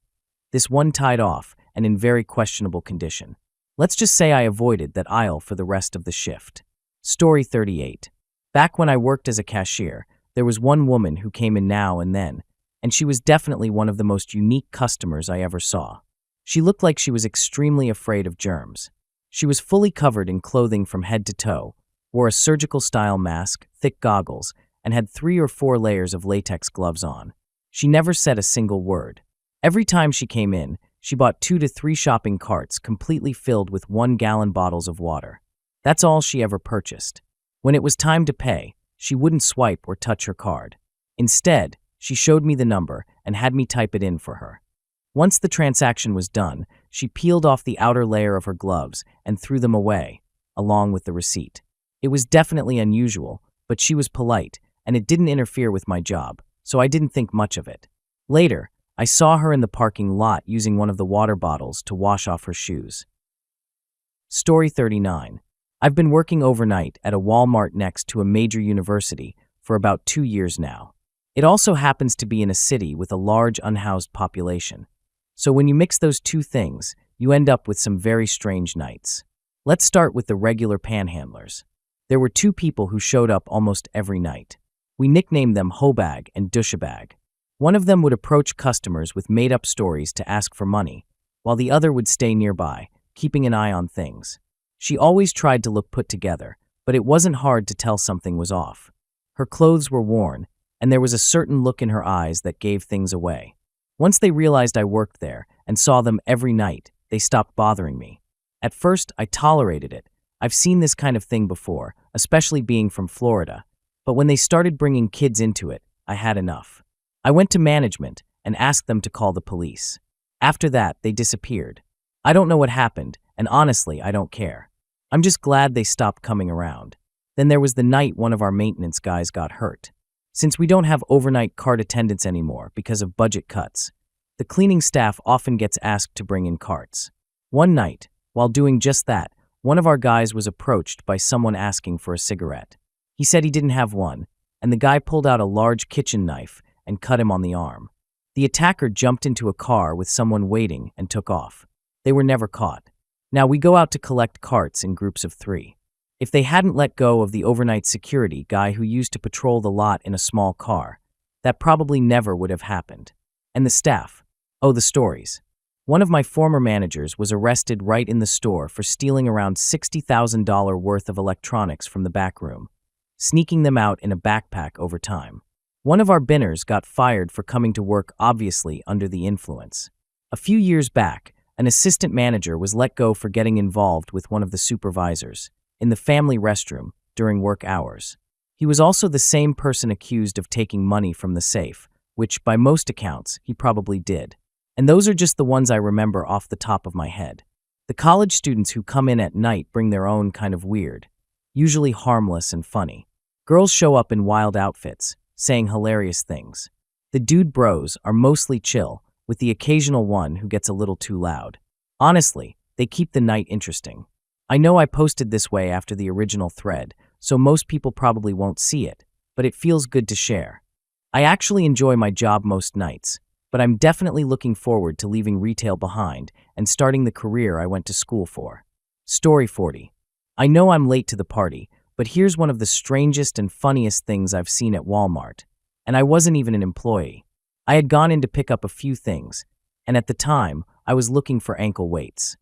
This one tied off and in very questionable condition. Let's just say I avoided that aisle for the rest of the shift. Story 38. Back when I worked as a cashier, there was one woman who came in now and then, and she was definitely one of the most unique customers I ever saw. She looked like she was extremely afraid of germs. She was fully covered in clothing from head to toe, wore a surgical-style mask, thick goggles, and had 3 or 4 layers of latex gloves on. She never said a single word. Every time she came in, she bought 2 to 3 shopping carts completely filled with 1-gallon bottles of water. That's all she ever purchased. When it was time to pay, she wouldn't swipe or touch her card. Instead, she showed me the number and had me type it in for her. Once the transaction was done, she peeled off the outer layer of her gloves and threw them away, along with the receipt. It was definitely unusual, but she was polite, and it didn't interfere with my job, so I didn't think much of it. Later, I saw her in the parking lot using one of the water bottles to wash off her shoes. Story 39. I've been working overnight at a Walmart next to a major university for about 2 years now. It also happens to be in a city with a large unhoused population. So when you mix those two things, you end up with some very strange nights. Let's start with the regular panhandlers. There were 2 people who showed up almost every night. We nicknamed them Hobag and Dushabag. One of them would approach customers with made-up stories to ask for money, while the other would stay nearby, keeping an eye on things. She always tried to look put together, but it wasn't hard to tell something was off. Her clothes were worn, and there was a certain look in her eyes that gave things away. Once they realized I worked there and saw them every night, they stopped bothering me. At first, I tolerated it. I've seen this kind of thing before, especially being from Florida. But when they started bringing kids into it, I had enough. I went to management and asked them to call the police. After that, they disappeared. I don't know what happened, and honestly, I don't care. I'm just glad they stopped coming around. Then there was the night one of our maintenance guys got hurt. Since we don't have overnight cart attendants anymore because of budget cuts, the cleaning staff often gets asked to bring in carts. One night, while doing just that, one of our guys was approached by someone asking for a cigarette. He said he didn't have one, and the guy pulled out a large kitchen knife and cut him on the arm. The attacker jumped into a car with someone waiting and took off. They were never caught. Now we go out to collect carts in groups of 3. If they hadn't let go of the overnight security guy who used to patrol the lot in a small car, that probably never would have happened. And the staff. Oh, the stories. One of my former managers was arrested right in the store for stealing around $60,000 worth of electronics from the back room, sneaking them out in a backpack over time. One of our binners got fired for coming to work obviously under the influence. A few years back, an assistant manager was let go for getting involved with one of the supervisors in the family restroom during work hours. He was also the same person accused of taking money from the safe, which, by most accounts, he probably did. And those are just the ones I remember off the top of my head. The college students who come in at night bring their own kind of weird, usually harmless and funny. Girls show up in wild outfits, saying hilarious things. The dude bros are mostly chill, with the occasional one who gets a little too loud. Honestly, they keep the night interesting. I know I posted this way after the original thread, so most people probably won't see it, but it feels good to share. I actually enjoy my job most nights, but I'm definitely looking forward to leaving retail behind and starting the career I went to school for. Story 40. I know I'm late to the party, but here's one of the strangest and funniest things I've seen at Walmart. And I wasn't even an employee. I had gone in to pick up a few things, and at the time, I was looking for ankle weights.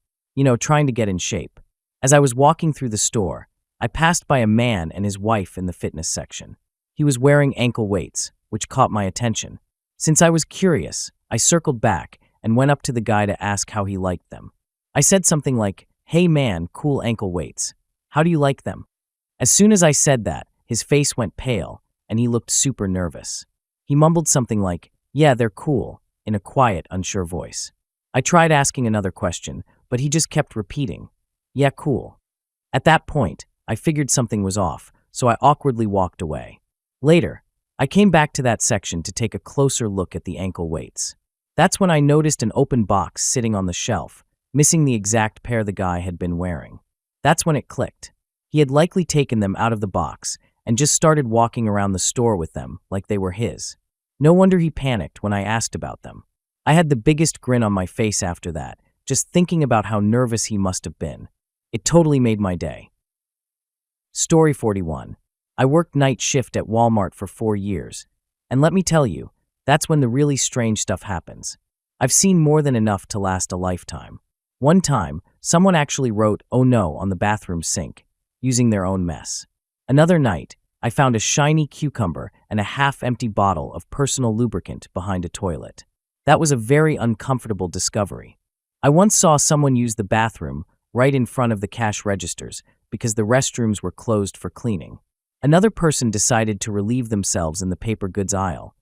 Trying to get in shape. As I was walking through the store, I passed by a man and his wife in the fitness section. He was wearing ankle weights, which caught my attention. Since I was curious, I circled back and went up to the guy to ask how he liked them. I said something like, "Hey man, cool ankle weights. How do you like them?" As soon as I said that, his face went pale, and he looked super nervous. He mumbled something like, "Yeah, they're cool," in a quiet, unsure voice. I tried asking another question, but he just kept repeating, "Yeah, cool." At that point, I figured something was off, so I awkwardly walked away. Later, I came back to that section to take a closer look at the ankle weights. That's when I noticed an open box sitting on the shelf, missing the exact pair the guy had been wearing. That's when it clicked. He had likely taken them out of the box and just started walking around the store with them like they were his. No wonder he panicked when I asked about them. I had the biggest grin on my face after that, just thinking about how nervous he must have been. It totally made my day. Story 41. I worked night shift at Walmart for 4 years, and let me tell you, that's when the really strange stuff happens. I've seen more than enough to last a lifetime. One time, someone actually wrote "oh no" on the bathroom sink, using their own mess. Another night, I found a shiny cucumber and a half-empty bottle of personal lubricant behind a toilet. That was a very uncomfortable discovery. I once saw someone use the bathroom right in front of the cash registers because the restrooms were closed for cleaning. Another person decided to relieve themselves in the paper goods aisle,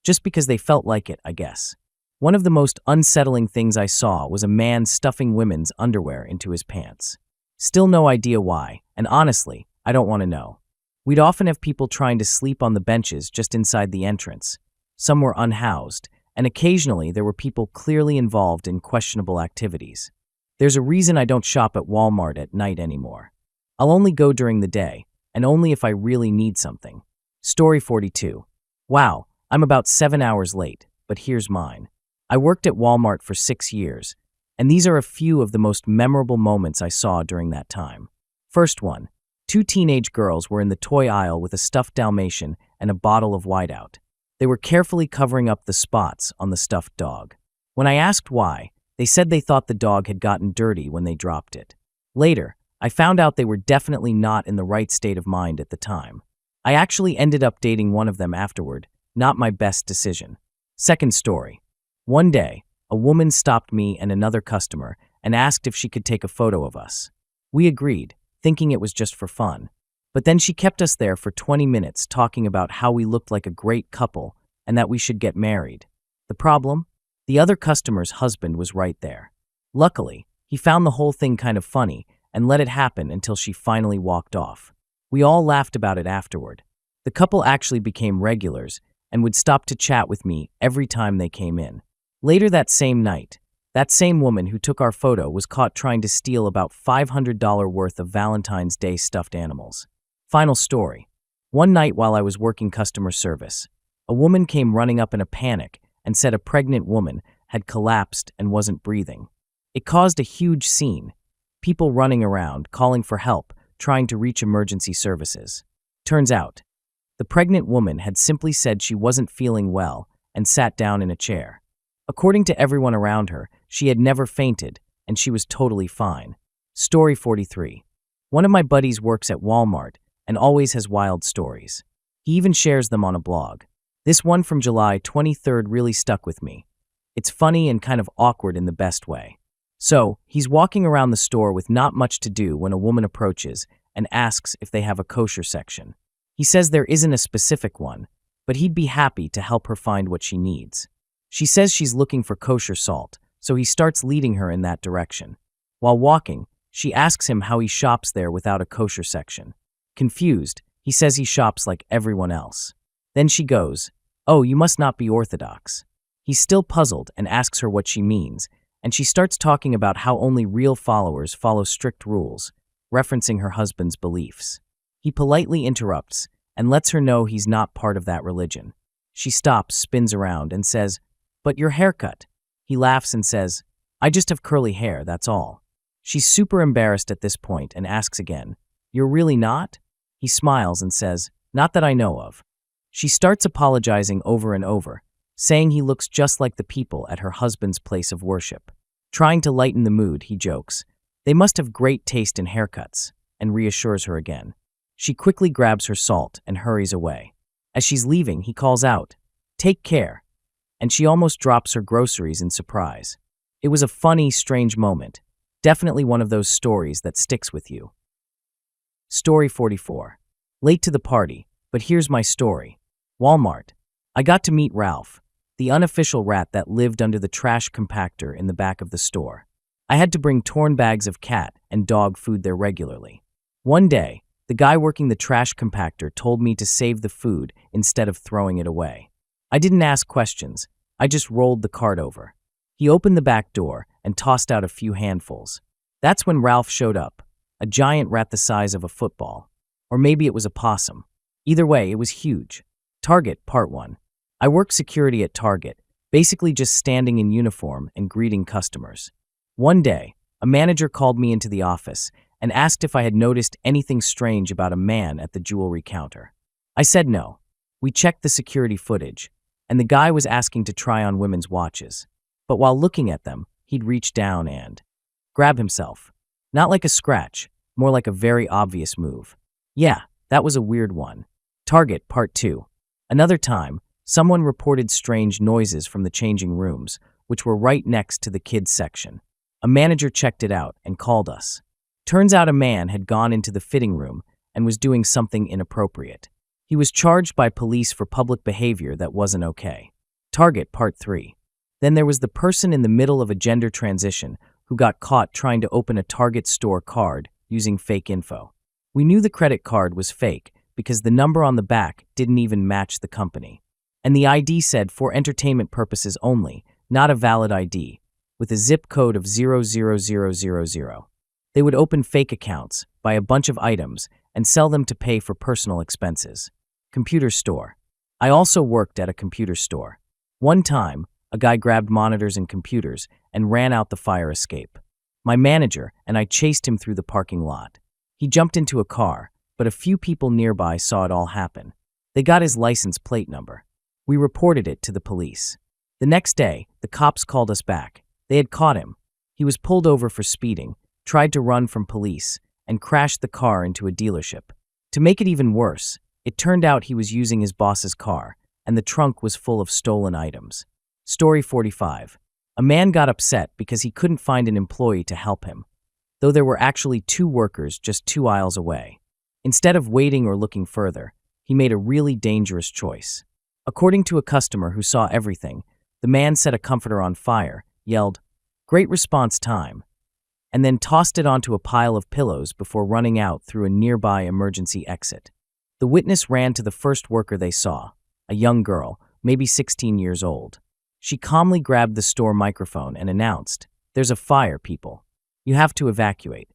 just because they felt like it, I guess. One of the most unsettling things I saw was a man stuffing women's underwear into his pants. Still no idea why, and honestly, I don't want to know. We'd often have people trying to sleep on the benches just inside the entrance. Some were unhoused, and occasionally there were people clearly involved in questionable activities. There's a reason I don't shop at Walmart at night anymore. I'll only go during the day, and only if I really need something. Story 42. Wow, I'm about 7 hours late, but here's mine. I worked at Walmart for 6 years, and these are a few of the most memorable moments I saw during that time. First one, 2 teenage girls were in the toy aisle with a stuffed Dalmatian and a bottle of Whiteout. They were carefully covering up the spots on the stuffed dog. When I asked why, they said they thought the dog had gotten dirty when they dropped it. Later, I found out they were definitely not in the right state of mind at the time. I actually ended up dating one of them afterward, not my best decision. Second story. One day, a woman stopped me and another customer and asked if she could take a photo of us. We agreed, thinking it was just for fun. But then she kept us there for 20 minutes talking about how we looked like a great couple and that we should get married. The problem? The other customer's husband was right there. Luckily, he found the whole thing kind of funny and let it happen until she finally walked off. We all laughed about it afterward. The couple actually became regulars and would stop to chat with me every time they came in. Later that same night, that same woman who took our photo was caught trying to steal about $500 worth of Valentine's Day stuffed animals. Final story. One night while I was working customer service, a woman came running up in a panic and said a pregnant woman had collapsed and wasn't breathing. It caused a huge scene. People running around, calling for help, trying to reach emergency services. Turns out, the pregnant woman had simply said she wasn't feeling well and sat down in a chair. According to everyone around her, she had never fainted and she was totally fine. Story 43. One of my buddies works at Walmart and always has wild stories. He even shares them on a blog. This one from July 23rd really stuck with me. It's funny and kind of awkward in the best way. So, he's walking around the store with not much to do when a woman approaches and asks if they have a kosher section. He says there isn't a specific one, but he'd be happy to help her find what she needs. She says she's looking for kosher salt, so he starts leading her in that direction. While walking, she asks him how he shops there without a kosher section. Confused, he says he shops like everyone else. Then she goes, "Oh, you must not be Orthodox." He's still puzzled and asks her what she means, and she starts talking about how only real followers follow strict rules, referencing her husband's beliefs. He politely interrupts and lets her know he's not part of that religion. She stops, spins around, and says, "But your haircut." He laughs and says, "I just have curly hair, that's all." She's super embarrassed at this point and asks again, "You're really not?" He smiles and says, "Not that I know of." She starts apologizing over and over, saying he looks just like the people at her husband's place of worship. Trying to lighten the mood, he jokes, "They must have great taste in haircuts," and reassures her again. She quickly grabs her salt and hurries away. As she's leaving, he calls out, "Take care," and she almost drops her groceries in surprise. It was a funny, strange moment. Definitely one of those stories that sticks with you. Story 44. Late to the party, but here's my story. Walmart. I got to meet Ralph, the unofficial rat that lived under the trash compactor in the back of the store. I had to bring torn bags of cat and dog food there regularly. One day, the guy working the trash compactor told me to save the food instead of throwing it away. I didn't ask questions, I just rolled the cart over. He opened the back door and tossed out a few handfuls. That's when Ralph showed up, a giant rat the size of a football. Or maybe it was a possum. Either way, it was huge. Target, Part 1. I worked security at Target, basically just standing in uniform and greeting customers. One day, a manager called me into the office and asked if I had noticed anything strange about a man at the jewelry counter. I said no. We checked the security footage, and the guy was asking to try on women's watches. But while looking at them, he'd reach down and grab himself. Not like a scratch, more like a very obvious move. Yeah, that was a weird one. Target, Part 2. Another time, someone reported strange noises from the changing rooms, which were right next to the kids section. A manager checked it out and called us. Turns out a man had gone into the fitting room and was doing something inappropriate. He was charged by police for public behavior that wasn't okay. Target, Part 3. Then there was the person in the middle of a gender transition who got caught trying to open a Target store card using fake info. We knew the credit card was fake because the number on the back didn't even match the company. And the ID said for entertainment purposes only, not a valid ID, with a zip code of 00000. They would open fake accounts, buy a bunch of items, and sell them to pay for personal expenses. Computer store. I also worked at a computer store. One time, a guy grabbed monitors and computers and ran out the fire escape. My manager and I chased him through the parking lot. He jumped into a car, but a few people nearby saw it all happen. They got his license plate number. We reported it to the police. The next day, the cops called us back. They had caught him. He was pulled over for speeding, tried to run from police, and crashed the car into a dealership. To make it even worse, it turned out he was using his boss's car, and the trunk was full of stolen items. Story 45. A man got upset because he couldn't find an employee to help him, though there were actually 2 workers just 2 aisles away. Instead of waiting or looking further, he made a really dangerous choice. According to a customer who saw everything, the man set a comforter on fire, yelled, "Great response time," and then tossed it onto a pile of pillows before running out through a nearby emergency exit. The witness ran to the first worker they saw, a young girl, maybe 16 years old. She calmly grabbed the store microphone and announced, "There's a fire, people. You have to evacuate."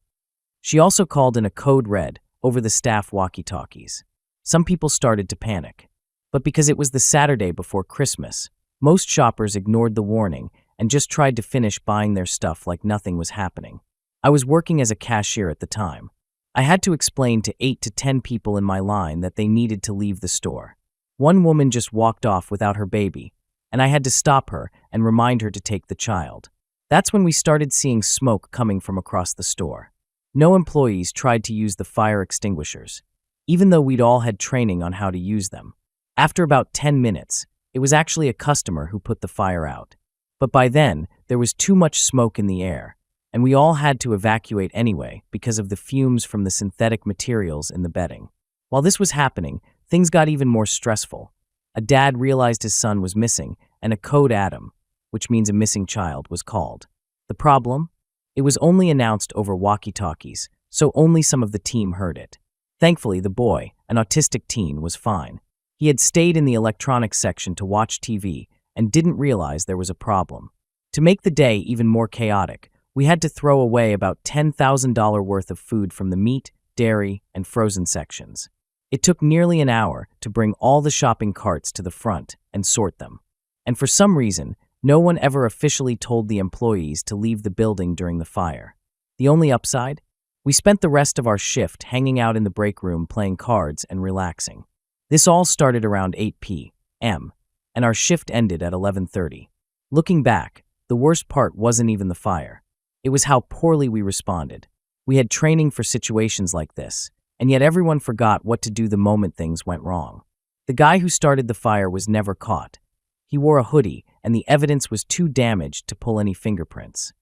She also called in a code red over the staff walkie-talkies. Some people started to panic. But because it was the Saturday before Christmas, most shoppers ignored the warning and just tried to finish buying their stuff like nothing was happening. I was working as a cashier at the time. I had to explain to 8 to 10 people in my line that they needed to leave the store. One woman just walked off without her baby, and I had to stop her and remind her to take the child. That's when we started seeing smoke coming from across the store. No employees tried to use the fire extinguishers, even though we'd all had training on how to use them. After about 10 minutes, it was actually a customer who put the fire out. But by then, there was too much smoke in the air, and we all had to evacuate anyway because of the fumes from the synthetic materials in the bedding. While this was happening, things got even more stressful. A dad realized his son was missing and a code Adam, which means a missing child, was called. The problem? It was only announced over walkie-talkies, so only some of the team heard it. Thankfully, the boy, an autistic teen, was fine. He had stayed in the electronics section to watch TV and didn't realize there was a problem. To make the day even more chaotic, we had to throw away about $10,000 worth of food from the meat, dairy, and frozen sections. It took nearly an hour to bring all the shopping carts to the front and sort them. And for some reason, no one ever officially told the employees to leave the building during the fire. The only upside? We spent the rest of our shift hanging out in the break room playing cards and relaxing. This all started around 8 p.m., and our shift ended at 11:30. Looking back, the worst part wasn't even the fire. It was how poorly we responded. We had training for situations like this, and yet everyone forgot what to do the moment things went wrong. The guy who started the fire was never caught. He wore a hoodie, and the evidence was too damaged to pull any fingerprints.